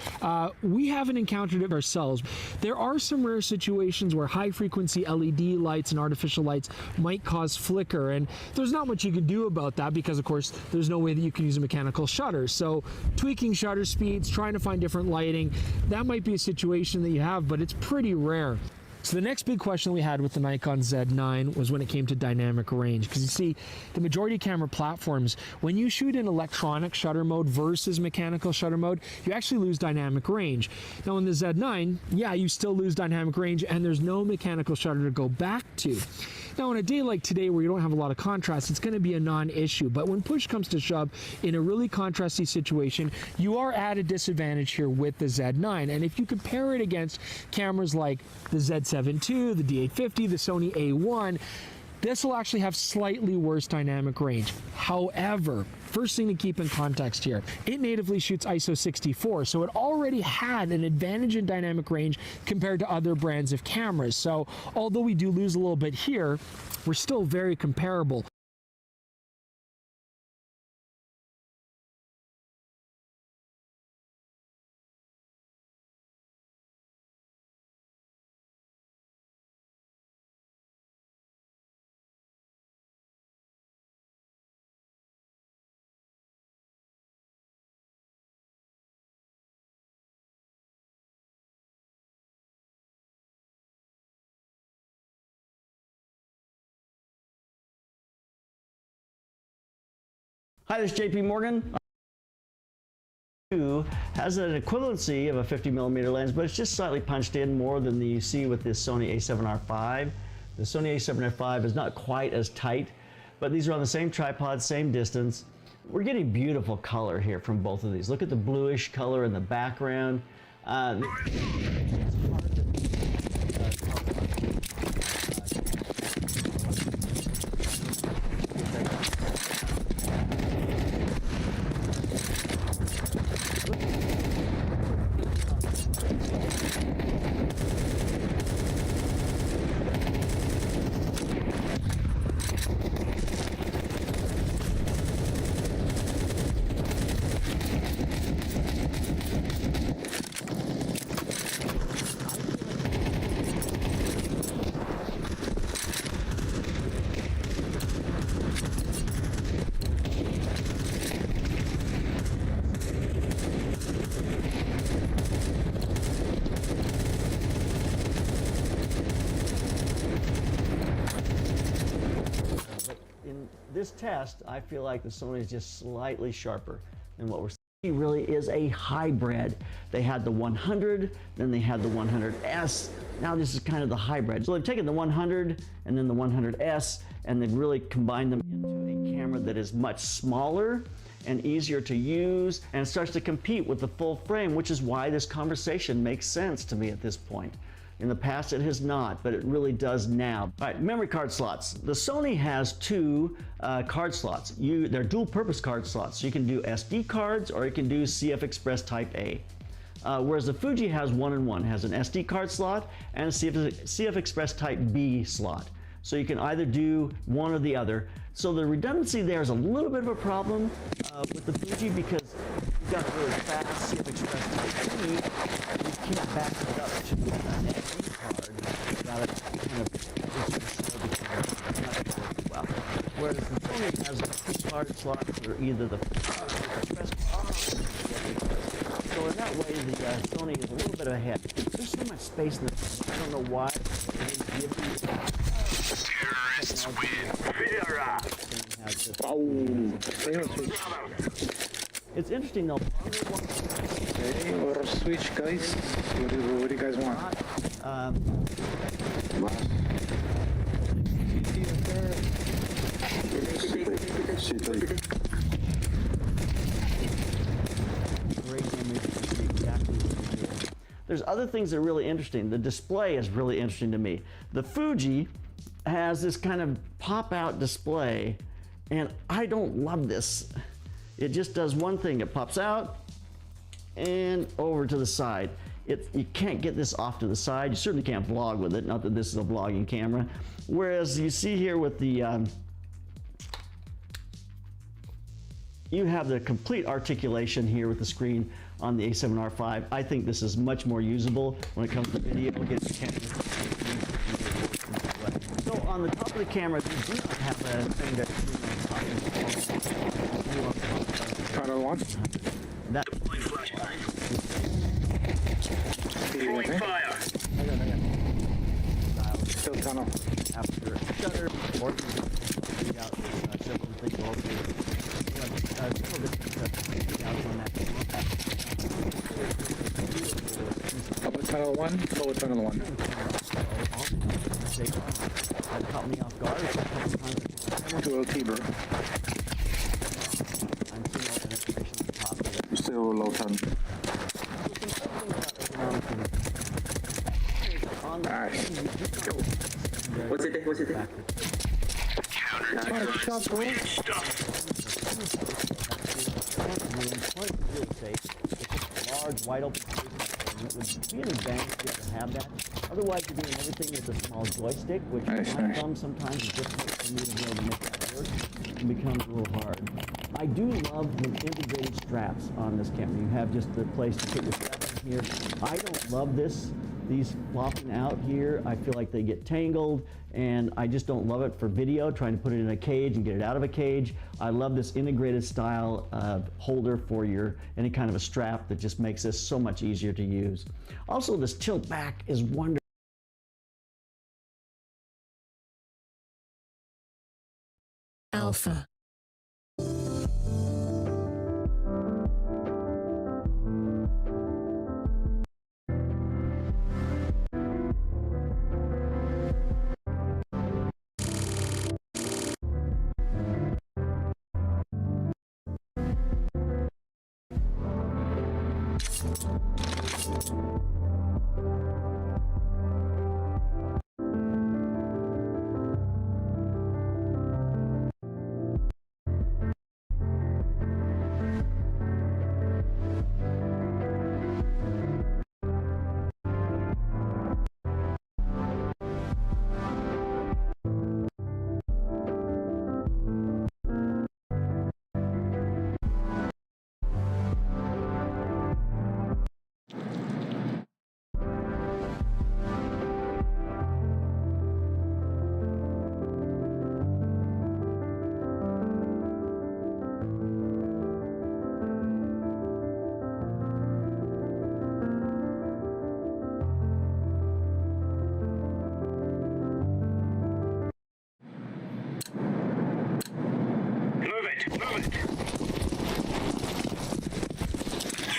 Speaker 13: We haven't encountered it ourselves. There are some rare situations where high-frequency LED lights and artificial lights might cause flicker, and there's not much you can do about that because, of course, there's no way that you can use a mechanical shutter. So tweaking shutter speeds, trying to find different lighting, that might be a situation that you have, but it's pretty rare. So the next big question we had with the Nikon Z9 was when it came to dynamic range. Because you see, the majority of camera platforms, when you shoot in electronic shutter mode versus mechanical shutter mode, you actually lose dynamic range. Now in the Z9, yeah, you still lose dynamic range and there's no mechanical shutter to go back to. Now on a day like today where you don't have a lot of contrast, it's going to be a non-issue. But when push comes to shove, in a really contrasty situation, you are at a disadvantage here with the Z9. And if you compare it against cameras like the Z7 II, the D850, the Sony A1, this will actually have slightly worse dynamic range. However, first thing to keep in context here, it natively shoots ISO 64, so it already had an advantage in dynamic range compared to other brands of cameras. So although we do lose a little bit here, we're still very comparable.
Speaker 14: Hi, this is JP Morgan. Has an equivalency of a 50mm lens, but it's just slightly punched in more than you see with this Sony a7R5. The Sony a7R5 is not quite as tight, but these are on the same tripod, same distance. We're getting beautiful color here from both of these. Look at the bluish color in the background. This test, I feel like the Sony is just slightly sharper than what we're seeing. It really is a hybrid. They had the 100, then they had the 100S. Now this is kind of the hybrid. So they've taken the 100 and then the 100S, and they've really combined them into a camera that is much smaller and easier to use, and starts to compete with the full frame, which is why this conversation makes sense to me at this point. In the past it has not, but it really does now. All right, memory card slots. The Sony has two card slots. They're dual purpose card slots. So you can do SD cards or you can do CF Express Type A. Whereas the Fuji has one and one, has an SD card slot and a CF Express Type B slot. So you can either do one or the other. So the redundancy there is a little bit of a problem with the Fuji because you've got really fast CF Express Type B, you can't back it up to an SD card without it kind of well. Whereas the Sony has two card slots for either the Express or the CF Express. So in that way, the Sony is a little bit ahead. There's so much space in the I don't know why they didn't give you terrorists win. It's interesting though.
Speaker 15: Okay, or switch, guys. What do you guys want?
Speaker 14: Great image to see exactly what it is. There's other things that are really interesting. The display is really interesting to me. The Fuji has this kind of pop-out display, and I don't love this. It just does one thing. It pops out and over to the side. You can't get this off to the side. You certainly can't vlog with it, not that this is a vlogging camera. Whereas you see here with the, you have the complete articulation here with the screen on the A7R5. I think this is much more usable when it comes to video. So on the top of the camera, you do not have a thing that
Speaker 15: Tunnel one.
Speaker 14: That
Speaker 4: Throwing fire.
Speaker 15: Still tunnel.
Speaker 14: After shutter, or you can read out several things also.
Speaker 15: Upper tunnel one, lower tunnel one.
Speaker 14: That caught me off guard a couple times.
Speaker 15: Dual T-bro.
Speaker 14: I'm seeing all the information at the top of it.
Speaker 15: Still low tunnel. Nice.
Speaker 8: What's it? What's it?
Speaker 15: Nice shot, bro.
Speaker 14: Large, wide open space. It would be an advantage to be able to have that. Otherwise, you're doing everything with a small joystick, which my thumb sometimes is difficult for me to be able to make that work. It becomes a little hard. I do love the integrated straps on this camera. You have just the place to put your strap in here. I don't love these flopping out here. I feel like they get tangled, and I just don't love it for video, trying to put it in a cage and get it out of a cage. I love this integrated style holder for any kind of a strap that just makes this so much easier to use. Also, this tilt back is wonderful.
Speaker 7: Alpha.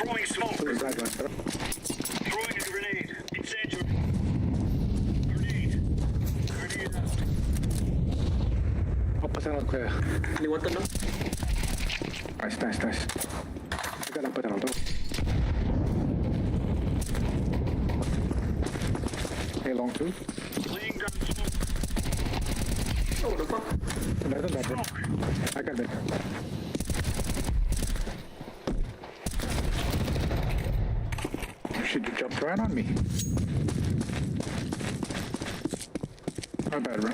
Speaker 4: Throwing smoke. Throwing a grenade. Incendiary. Grenade out.
Speaker 15: Upper tunnel clear.
Speaker 8: Anyone tunnel?
Speaker 15: Nice. I got upper tunnel too. Hey, long two.
Speaker 4: Laying down smoke.
Speaker 8: Oh, the fuck?
Speaker 15: Another better. I got that. Shit, you jumped right on me. My bad, bro.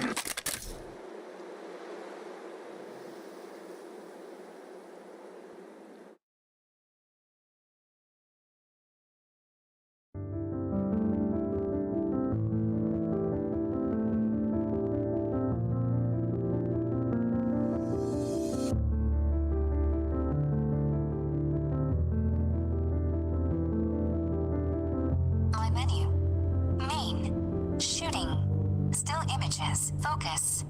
Speaker 7: Menu. Main. Shooting. Still images. Focus.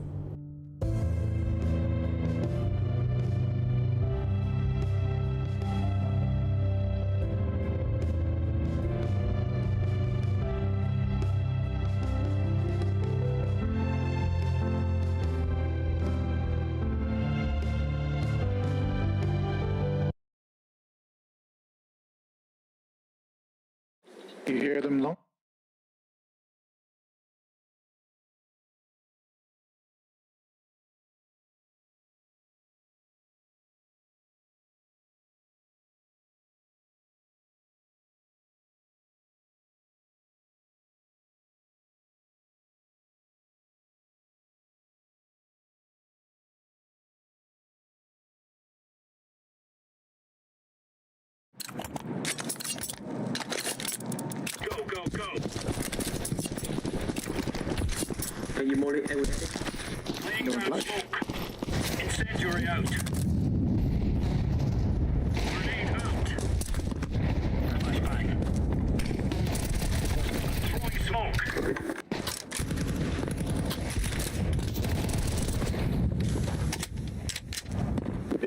Speaker 15: You hear them long?
Speaker 4: Go, go, go.
Speaker 6: Can you molly everything?
Speaker 4: Laying down smoke. Incendiary out. Grenade out. Flashbang. Throwing smoke.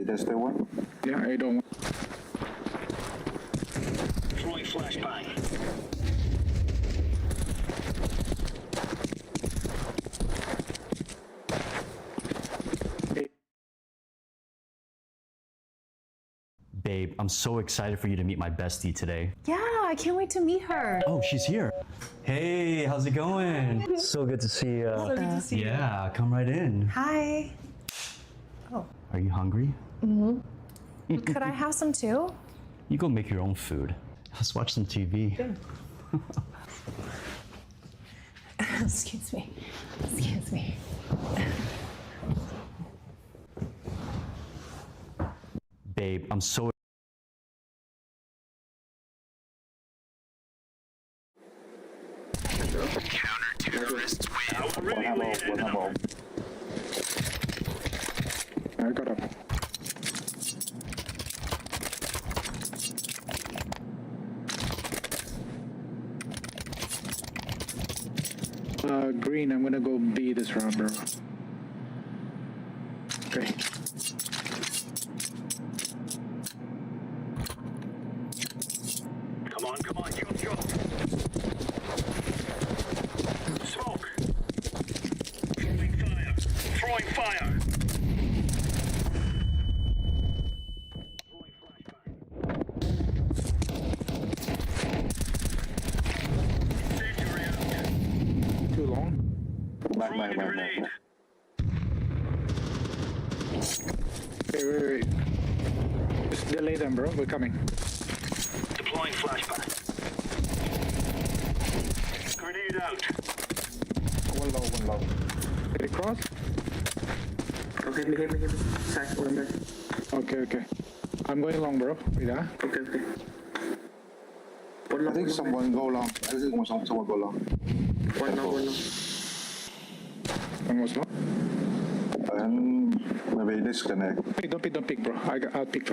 Speaker 15: That's the one? Yeah, I don't.
Speaker 4: Throwing flashbang.
Speaker 16: Babe, I'm so excited for you to meet my bestie today.
Speaker 17: Yeah, I can't wait to meet her.
Speaker 16: Oh, she's here. Hey, how's it going? So good to see you.
Speaker 17: So good to see you.
Speaker 16: Yeah, come right in.
Speaker 17: Hi. Oh.
Speaker 16: Are you hungry?
Speaker 17: Mm-hmm. Could I have some too?
Speaker 16: You go make your own food. Let's watch some TV.
Speaker 17: Excuse me. Excuse me.
Speaker 16: Babe, I'm so
Speaker 4: Counter-terrorists win.
Speaker 15: I got up. Green, I'm gonna go B this round, bro. Okay.
Speaker 4: Come on, jump, jump. Smoke. Throwing fire. Throwing fire. Throwing flashbang. Incendiary out.
Speaker 15: Too long.
Speaker 4: Throwing a grenade.
Speaker 15: Wait. Just delay them, bro. We're coming.
Speaker 4: Deploying flashbang. Grenade out.
Speaker 15: One low. Did it cross?
Speaker 6: Okay, hit me. Side, one back.
Speaker 15: Okay. I'm going long, bro. Wait, huh?
Speaker 6: Okay.
Speaker 15: I think someone go long. I think someone go long.
Speaker 6: One long.
Speaker 15: One was long.
Speaker 18: And maybe disconnect.
Speaker 15: Hey, don't pick, bro. I'll pick.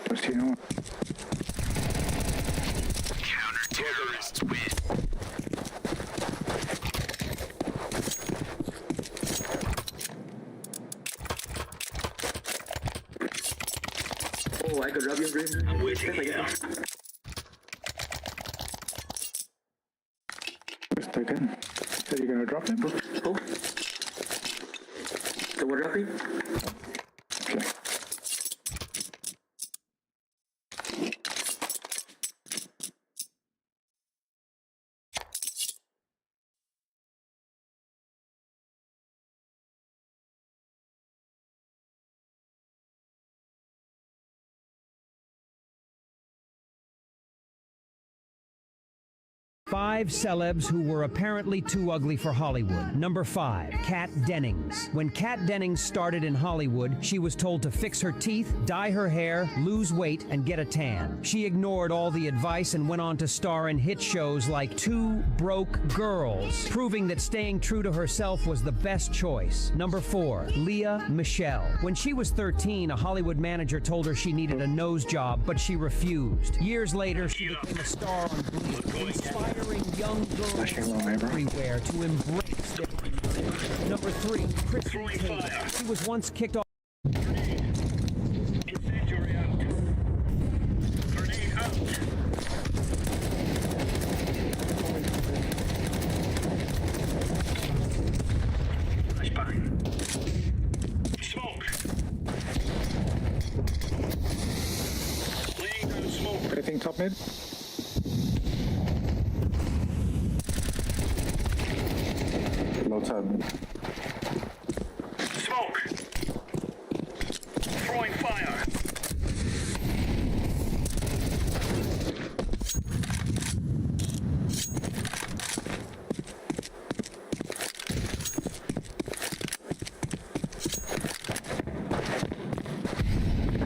Speaker 15: Just you know.
Speaker 4: Counter-terrorists win.
Speaker 6: Oh, I could rub your green.
Speaker 4: I'm waiting here.
Speaker 15: Just again. So you're gonna drop them, bro?
Speaker 6: Oh. So we're dropping?
Speaker 15: Okay.
Speaker 19: Five celebs who were apparently too ugly for Hollywood. Number 5, Kat Dennings. When Kat Dennings started in Hollywood, she was told to fix her teeth, dye her hair, lose weight, and get a tan. She ignored all the advice and went on to star in hit shows like Two Broke Girls, proving that staying true to herself was the best choice. Number 4, Leah Michelle. When she was 13, a Hollywood manager told her she needed a nose job, but she refused. Years later, she became a star on Glee, inspiring young girls everywhere to embrace their dreams. Number 3, Kristen Taylor. She was once kicked off.
Speaker 4: Incendiary out. Grenade out. Flashbang. Smoke. Laying down smoke.
Speaker 15: Anything top mid? Low top.
Speaker 4: Smoke! Throwing fire!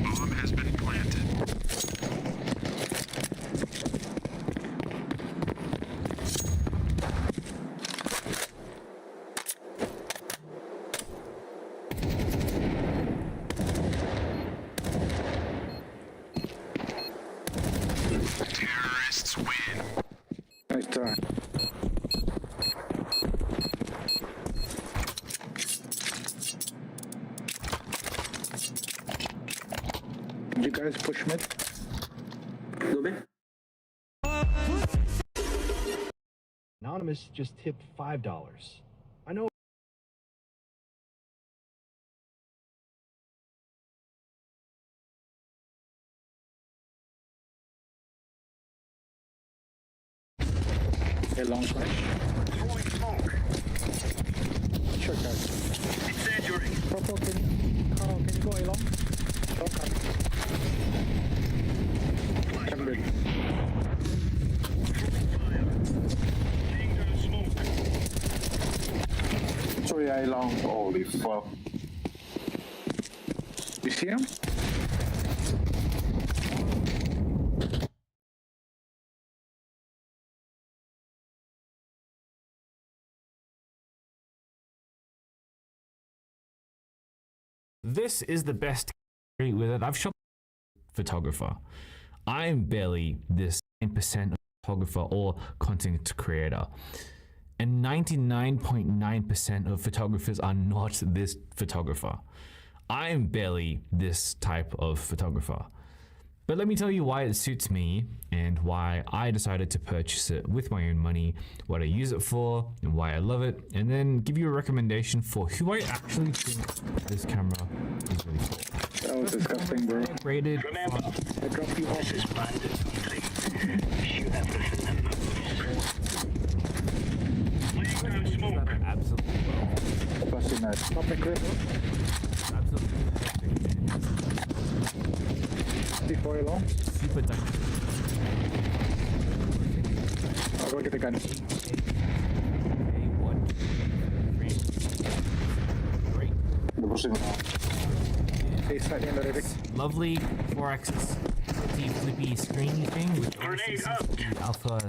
Speaker 3: Bomb has been planted. Terrorists win.
Speaker 15: Nice try. Did you guys push mid?
Speaker 6: Go mid.
Speaker 18: Anonymous just tipped $5. I know.
Speaker 15: Okay, long flash.
Speaker 4: Throwing smoke!
Speaker 15: Sure, guys.
Speaker 4: Incendiary!
Speaker 15: Purple, Carl, can you go along? Don't come. Come mid.
Speaker 4: Laying down smoke!
Speaker 15: Sorry, I long. Holy fuck. You see him?
Speaker 20: This is the best with it. I've shot photographer. I'm barely this 10% photographer or content creator. And 99.9% of photographers are not this photographer. I'm barely this type of photographer. But let me tell you why it suits me and why I decided to purchase it with my own money, what I use it for, and why I love it, and then give you a recommendation for who I actually think this camera is really cool.
Speaker 15: That was disgusting, bro.
Speaker 20: Rated.
Speaker 4: Remember,
Speaker 15: I dropped you off.
Speaker 4: this is bandit hunting. Shoot everything that moves. Laying down smoke!
Speaker 20: Absolutely well.
Speaker 15: Busting that. Top and grip.
Speaker 20: Absolutely perfect.
Speaker 15: Before you long.
Speaker 20: Super dynamic.
Speaker 15: I'll go get the gun. They're pushing now. FACEIT in already.
Speaker 20: Lovely 4-axis flippy screeny thing with
Speaker 4: Grenade out!
Speaker 20: the alpha.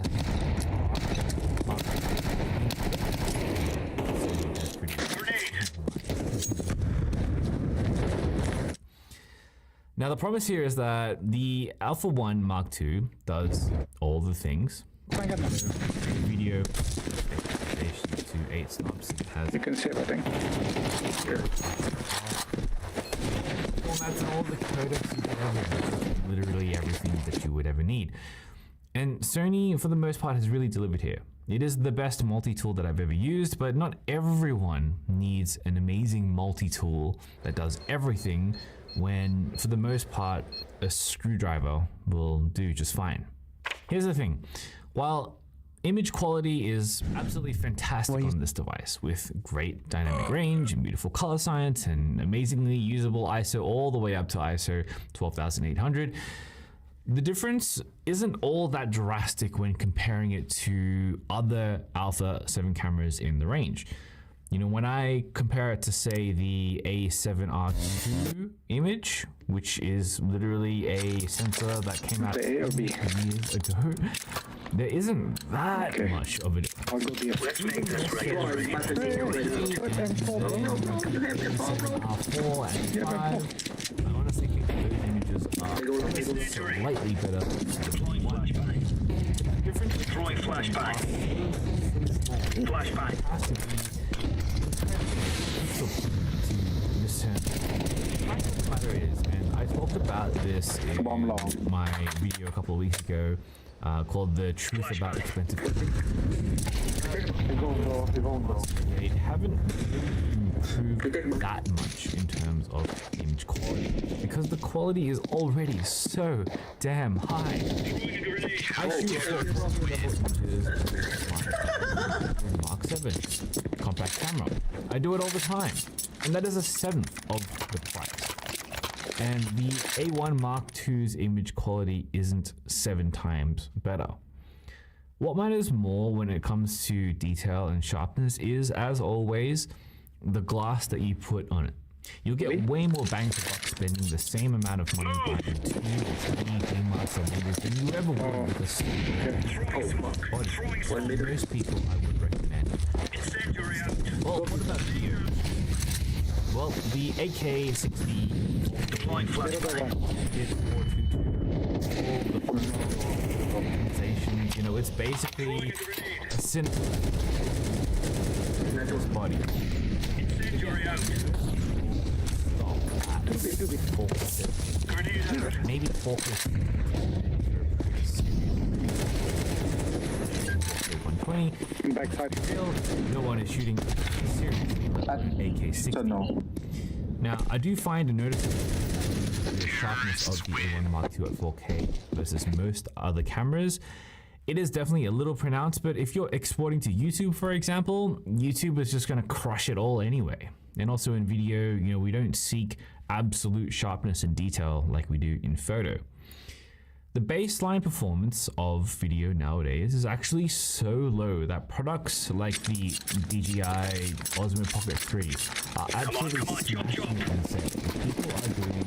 Speaker 20: Now the promise here is that the Alpha 1 Mark II does all the things. Video to 8 stops. It has
Speaker 15: You can see everything. Here.
Speaker 20: formats and all the codecs you could ever need. Literally everything that you would ever need. And Sony, for the most part, has really delivered here. It is the best multi-tool that I've ever used, but not everyone needs an amazing multi-tool that does everything when, for the most part, a screwdriver will do just fine. Here's the thing. While image quality is absolutely fantastic on this device with great dynamic range and beautiful color science and amazingly usable ISO all the way up to ISO 12800, the difference isn't all that drastic when comparing it to other Alpha 7 cameras in the range. You know, when I compare it to, say, the A7R2 image, which is literally a sensor that came out years ago, there isn't that much of it.
Speaker 15: I'll go be a
Speaker 4: Let's make this right.
Speaker 20: R4 and 5, I honestly think those images are slightly better.
Speaker 4: Deploying flashbang. Throwing flashbang. Flashbang.
Speaker 20: The matter is, and I talked about this in my video a couple of weeks ago, called The Truth About Expensive. They haven't really improve that much in terms of image quality because the quality is already so damn high. I shoot level images with Mark 7 compact camera. I do it all the time, and that is a seventh of the price. And the A1 Mark II's image quality isn't 7 times better. What matters more when it comes to detail and sharpness is, as always, the glass that you put on it. You'll get way more bang for buck spending the same amount of money buying 2 or 3 master lenses than you ever would with a single body. For most people, I would recommend. Well, what about video? Well, the AK60 deploying flashlight is 422. All the optimization, you know, it's basically a synth body. Maybe focus. 120. No one is shooting seriously AK-60. Now, I do find a noticeable the sharpness of the A1 Mark II at 4K versus most other cameras. It is definitely a little pronounced, but if you're exporting to YouTube, for example, YouTube is just going to crush it all anyway. And also in video, you know, we don't seek absolute sharpness and detail like we do in photo. The baseline performance of video nowadays is actually so low that products like the DJI Osmo Pocket 3 are absolutely smashing insane. People are doing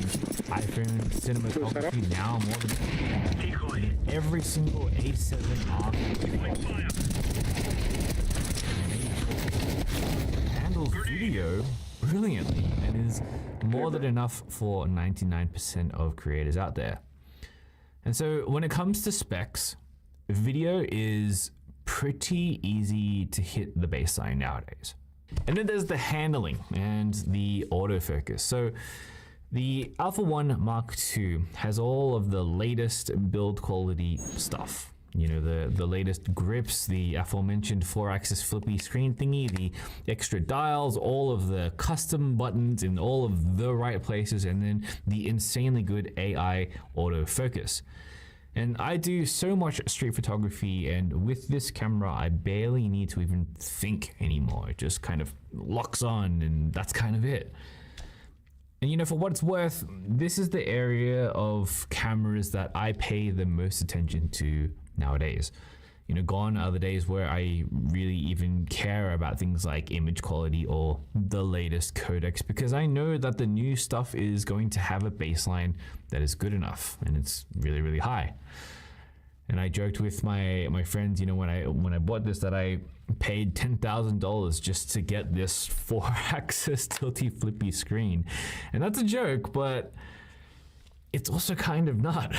Speaker 20: iPhone cinematography now more than every single A7R handles video brilliantly and is more than enough for 99% of creators out there. And so when it comes to specs, video is pretty easy to hit the baseline nowadays. And then there's the handling and the autofocus. So the Alpha 1 Mark II has all of the latest build quality stuff. You know, the latest grips, the aforementioned 4-axis flippy screen thingy, the extra dials, all of the custom buttons in all of the right places, and then the insanely good AI autofocus. And I do so much street photography, and with this camera, I barely need to even think anymore. It just kind of locks on, and that's kind of it. And you know, for what it's worth, this is the area of cameras that I pay the most attention to nowadays. You know, gone are the days where I really even care about things like image quality or the latest codecs, because I know that the new stuff is going to have a baseline that is good enough, and it's really, really high. And I joked with my friends, you know, when I bought this, that I paid $10,000 just to get this 4-axis tilty flippy screen. And that's a joke, but it's also kind of not.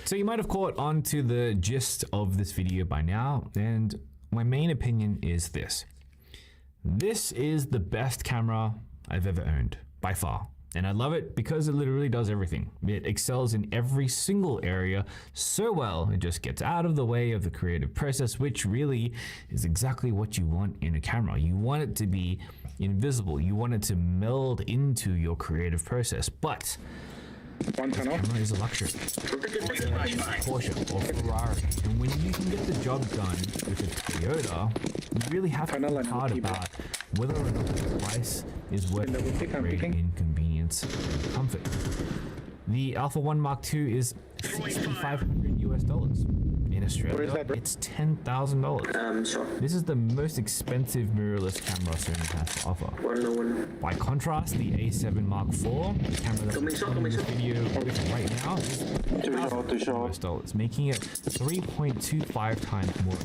Speaker 20: So you might have caught on to the gist of this video by now, and my main opinion is this. This is the best camera I've ever owned, by far. And I love it because it literally does everything. It excels in every single area so well, it just gets out of the way of the creative process, which really is exactly what you want in a camera. You want it to be invisible. You want it to meld into your creative process. But this camera is a luxury. Porsche or Ferrari. And when you can get the job done with a Toyota, you really have to think hard about whether or not the price is worth the great inconvenience and comfort. The Alpha 1 Mark II is $6,500 US. In Australia, it's $10,000.
Speaker 6: Sure.
Speaker 20: This is the most expensive mirrorless camera Sony has to offer. By contrast, the A7 Mark IV, the camera that we're filming this video with right now, is $2,000 US, making it 3.25 times more.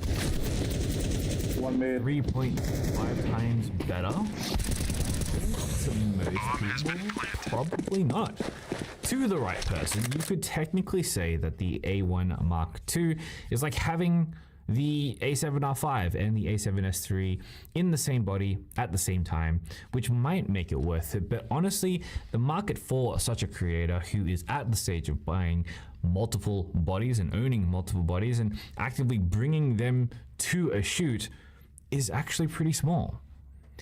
Speaker 20: 3.5 times better? To most people, probably not. To the right person, you could technically say that the A1 Mark II is like having the A7R5 and the A7S III in the same body at the same time, which might make it worth it. But honestly, the market for such a creator who is at the stage of buying multiple bodies and owning multiple bodies and actively bringing them to a shoot is actually pretty small.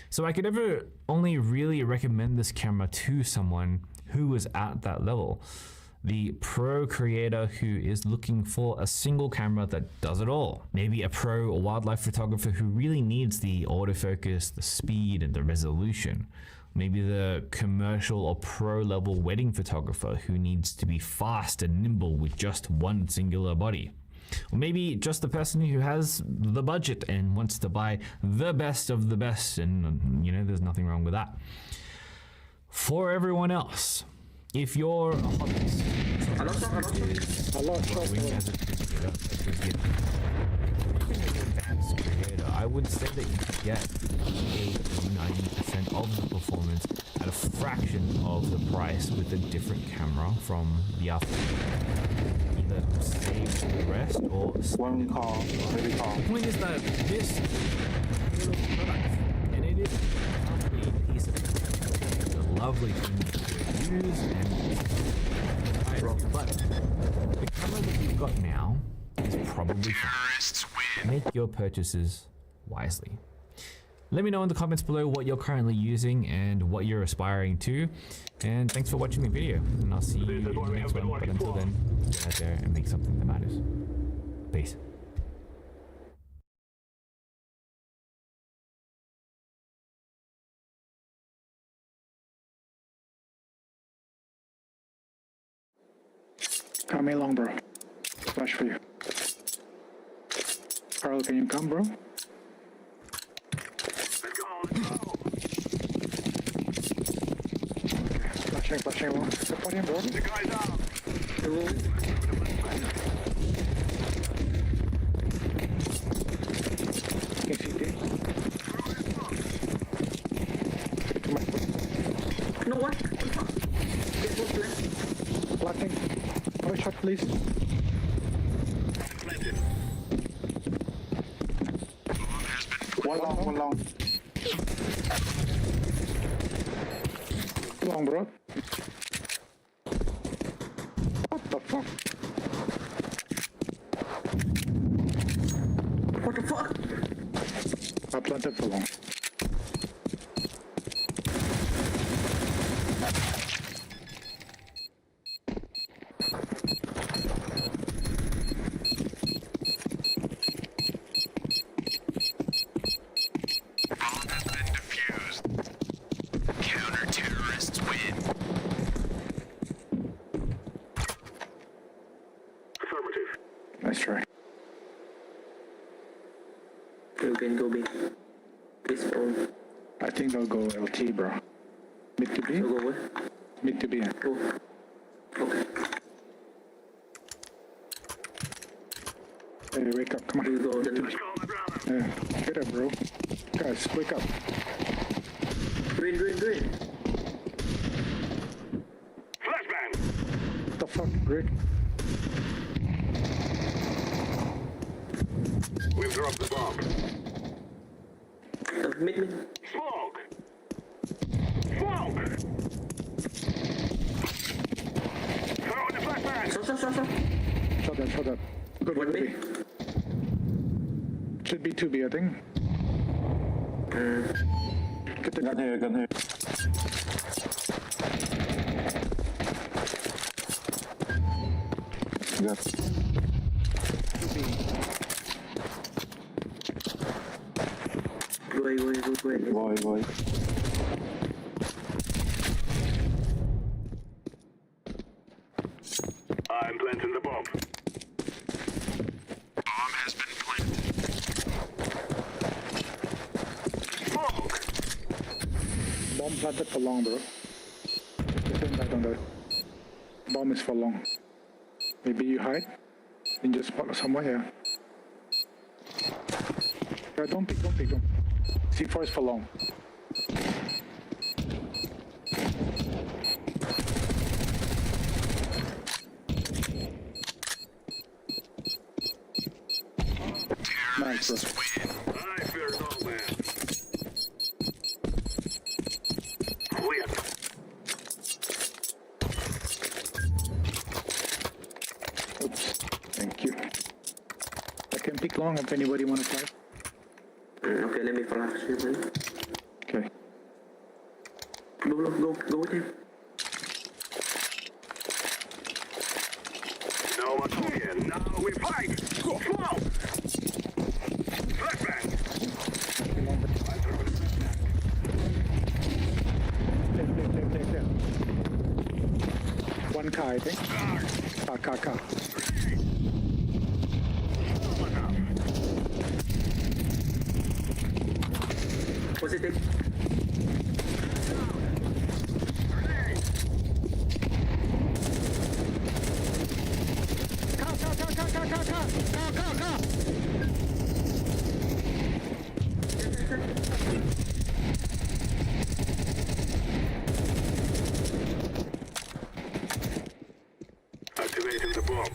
Speaker 20: So I could ever only really recommend this camera to someone who was at that level. The pro creator who is looking for a single camera that does it all. Maybe a pro or wildlife photographer who really needs the autofocus, the speed, and the resolution. Maybe the commercial or pro level wedding photographer who needs to be fast and nimble with just one singular body. Or maybe just the person who has the budget and wants to buy the best of the best, and you know, there's nothing wrong with that. For everyone else, if you're a hobbyist, I would say that you could get 80-90% of the performance at a fraction of the price with a different camera from the other. Either save the rest or one call. The point is that this product, and it is a lovely piece of technology, it's a lovely thing to use and but the camera that you've got now is probably fine. Make your purchases wisely. Let me know in the comments below what you're currently using and what you're aspiring to. And thanks for watching the video. And I'll see you in the next one. But until then, get out there and make something that matters. Peace.
Speaker 15: Come along, bro. Flash for you. Carl, can you come, bro? Flashing along. Step on him, bro. The guy's out.
Speaker 6: No what?
Speaker 15: Flashing. One shot, please. One long. Long, bro. What the fuck?
Speaker 6: What the fuck?
Speaker 15: I planted for long. Nice try.
Speaker 6: You can go B. Please phone.
Speaker 15: I think they'll go LT, bro. Mid to B?
Speaker 6: They'll go where?
Speaker 15: Mid to B.
Speaker 6: Go. Okay.
Speaker 15: Hey, wake up, come on.
Speaker 6: You go then.
Speaker 15: Yeah, get up, bro. Guys, wake up.
Speaker 6: Green.
Speaker 15: What the fuck, Greg?
Speaker 3: We've dropped the bomb.
Speaker 6: Mid.
Speaker 3: Smoke! Throw in the flashbang!
Speaker 15: Shot that. Good one, B. Should be 2B, I think. Get the gun here. Yes. 2B. Boy.
Speaker 3: I'm planting the bomb. Bomb has been planted. Smoke!
Speaker 15: Bomb planted for long, bro. Depend back on that. Bomb is for long. Maybe you hide in just spot somewhere here. Yeah, don't pick. C4 is for long. Nice, bro.
Speaker 3: I fear no man.
Speaker 15: Oops. Thank you. I can pick long if anybody want to try.
Speaker 6: Okay, let me flash you, man.
Speaker 15: Okay.
Speaker 6: Go with him.
Speaker 3: No one talking. Now we fight. Smoke. Flashbang.
Speaker 15: Take. One car, I think. Car.
Speaker 6: What's it take?
Speaker 3: Activating the bomb.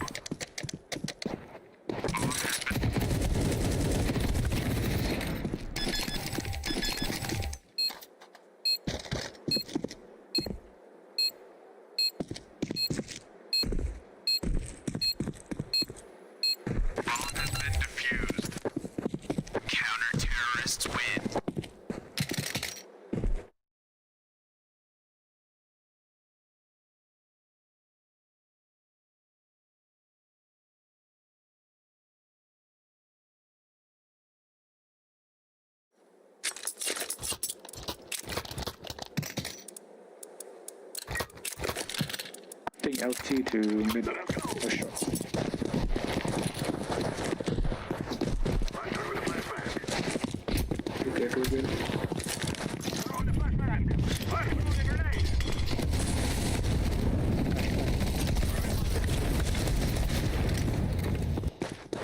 Speaker 15: I think LT to mid for sure.
Speaker 6: Be careful again.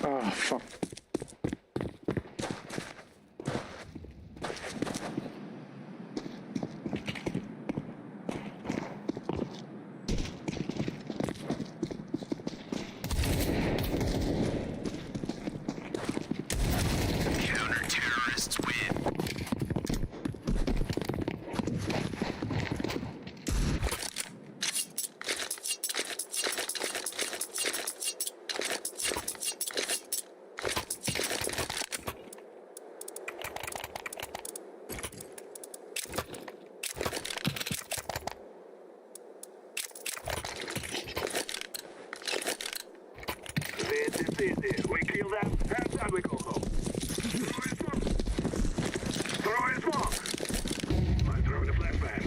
Speaker 15: Ah, fuck.
Speaker 3: Counter-terrorists win. This. We kill them, and then we go home. Throw in smoke. I'm throwing a flashbang.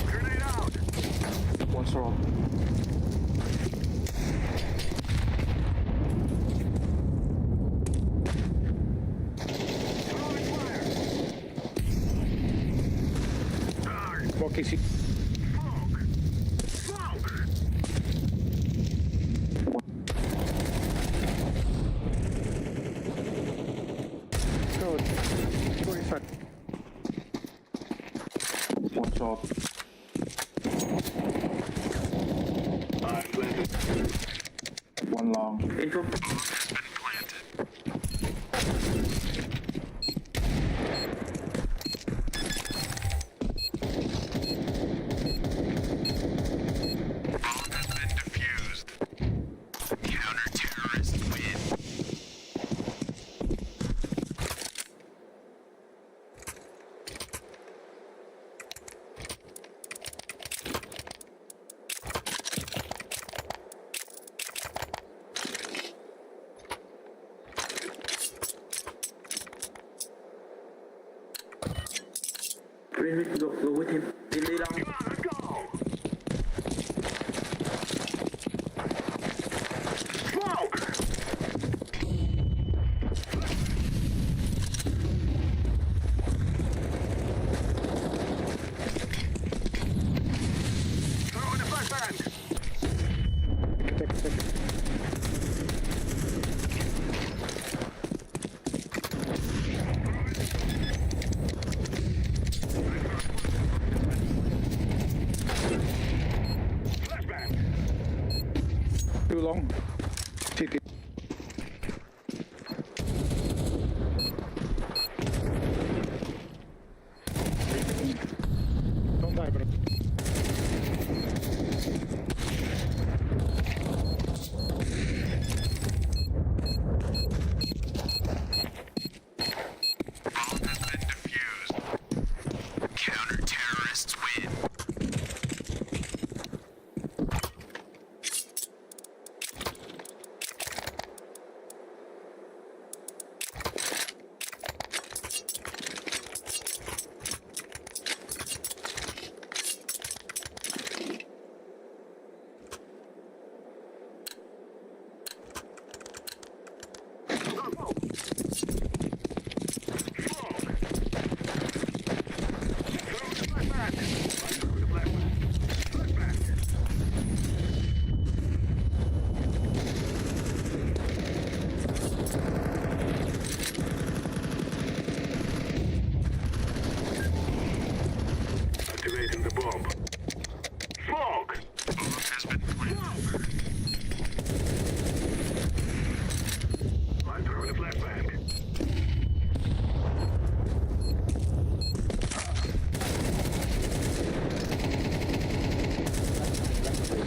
Speaker 3: Grenade out.
Speaker 6: What's wrong?
Speaker 15: What is it?
Speaker 6: One shot.
Speaker 15: One long.
Speaker 6: Intro. Go with him. Lay down.
Speaker 15: Too long. TP. Don't die, bro.
Speaker 3: has been planted. I'm throwing a flashbang.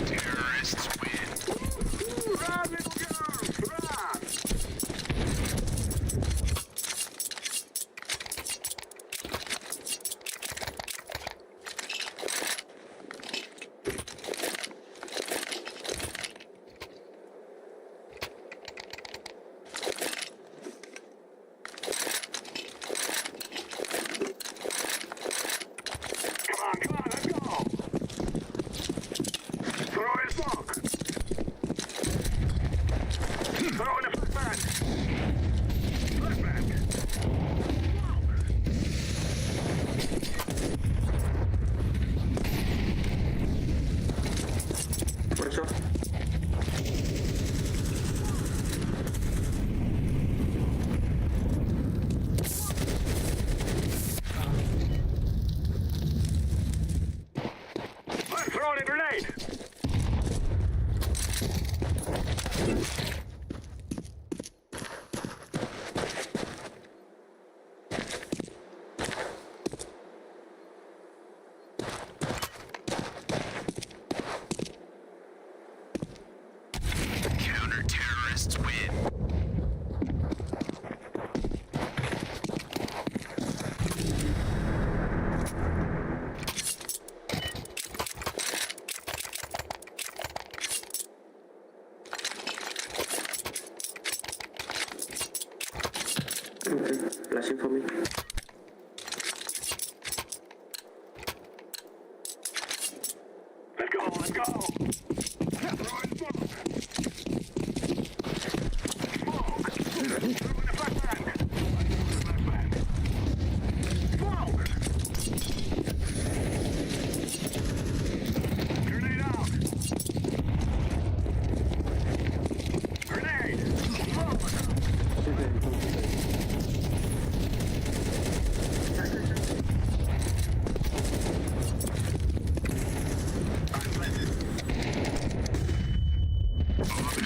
Speaker 3: Terrorists win. Run, little girl, run! Come on, let's go! Throw in smoke! Throw in a flashbang! Flashbang!
Speaker 6: One shot.
Speaker 3: I'm throwing a grenade! Counter-terrorists win.
Speaker 6: Okay, flashing for me.
Speaker 3: Let's go, let's go! Throw in smoke! Smoke! Throw in a flashbang! Flashbang! Smoke! Grenade out! Grenade! Smoke!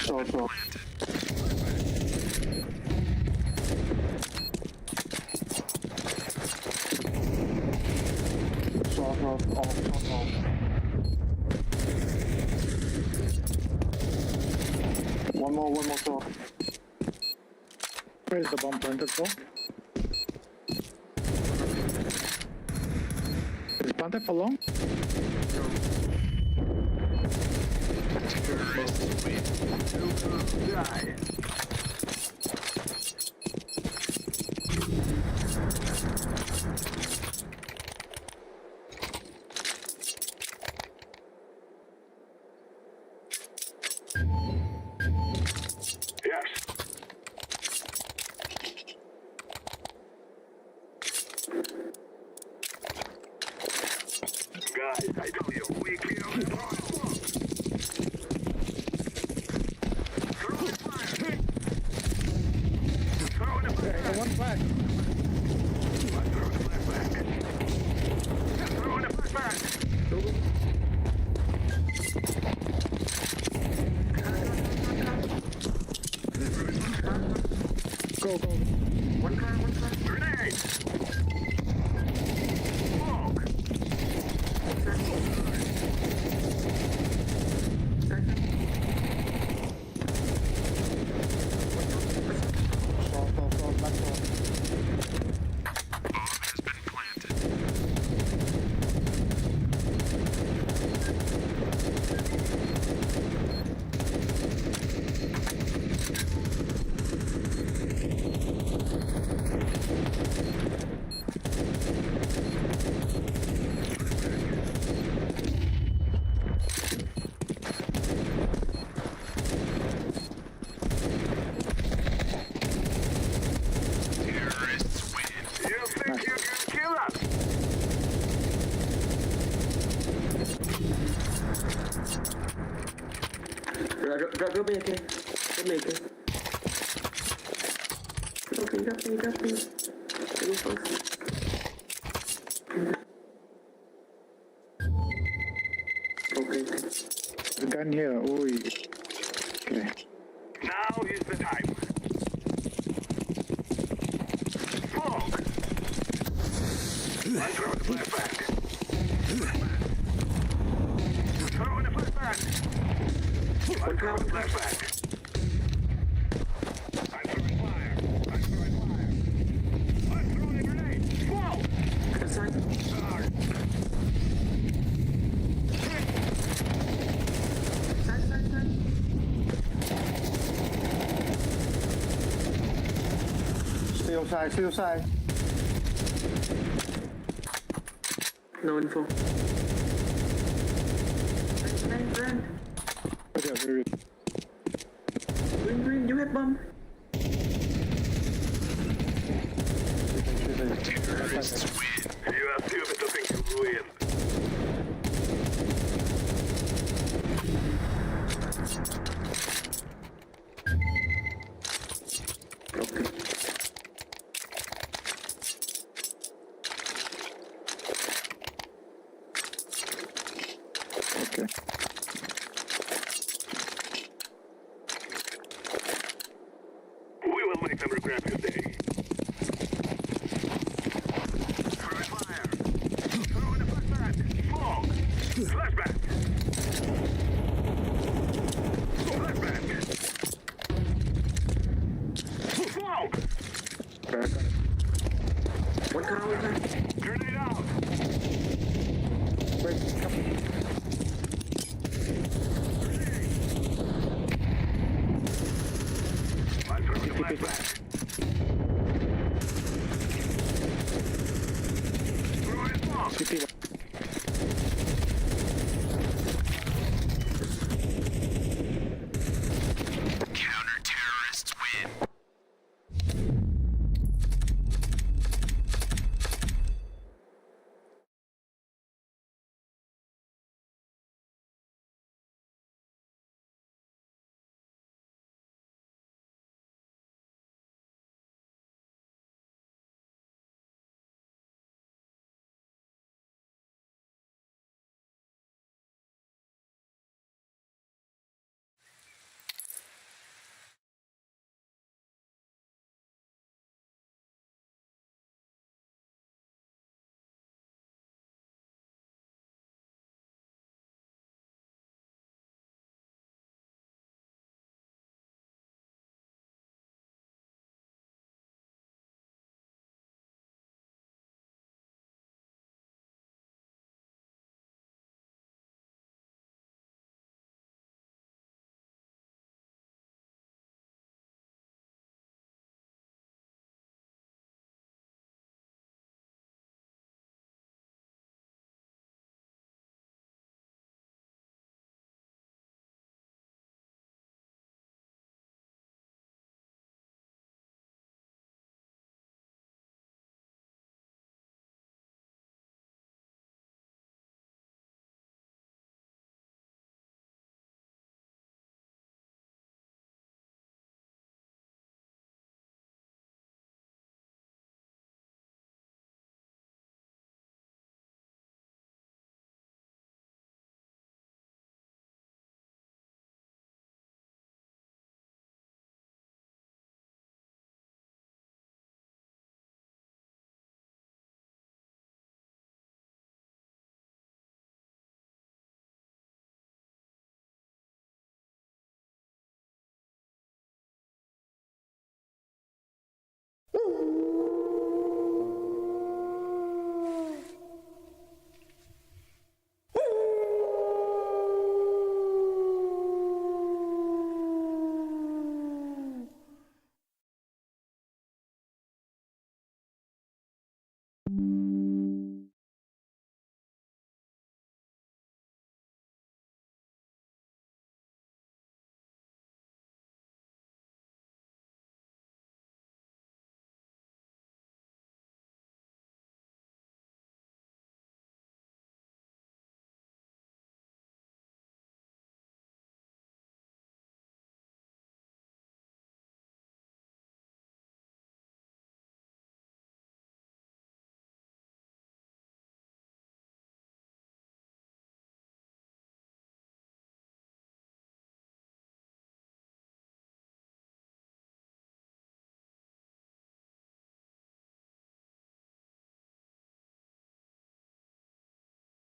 Speaker 15: Short. Short off. One more shot. Where is the bomb planted for? Is it planted for long?
Speaker 3: Terrorists win. Die. Yes. Guys, I told you, we killed the problem. Throw the fire. Throw the fire.
Speaker 15: One flag.
Speaker 3: Throw the flashbang. Throw the flashbang.
Speaker 15: Go.
Speaker 6: One car.
Speaker 3: Grenade. Smoke.
Speaker 15: Short, back short.
Speaker 3: Bomb has been planted. Terrorists win. You think you can kill us?
Speaker 6: Drop me, okay? Okay, drop me. Give me first. Okay.
Speaker 15: The gun here. Oh, okay.
Speaker 3: Now is the time. Smoke! I throw the flashback. Throw in the flashback. I throw the flashback. I'm throwing fire. I'm throwing fire. I'm throwing a grenade. Whoa! Sorry.
Speaker 6: Stay outside, stay outside. No info.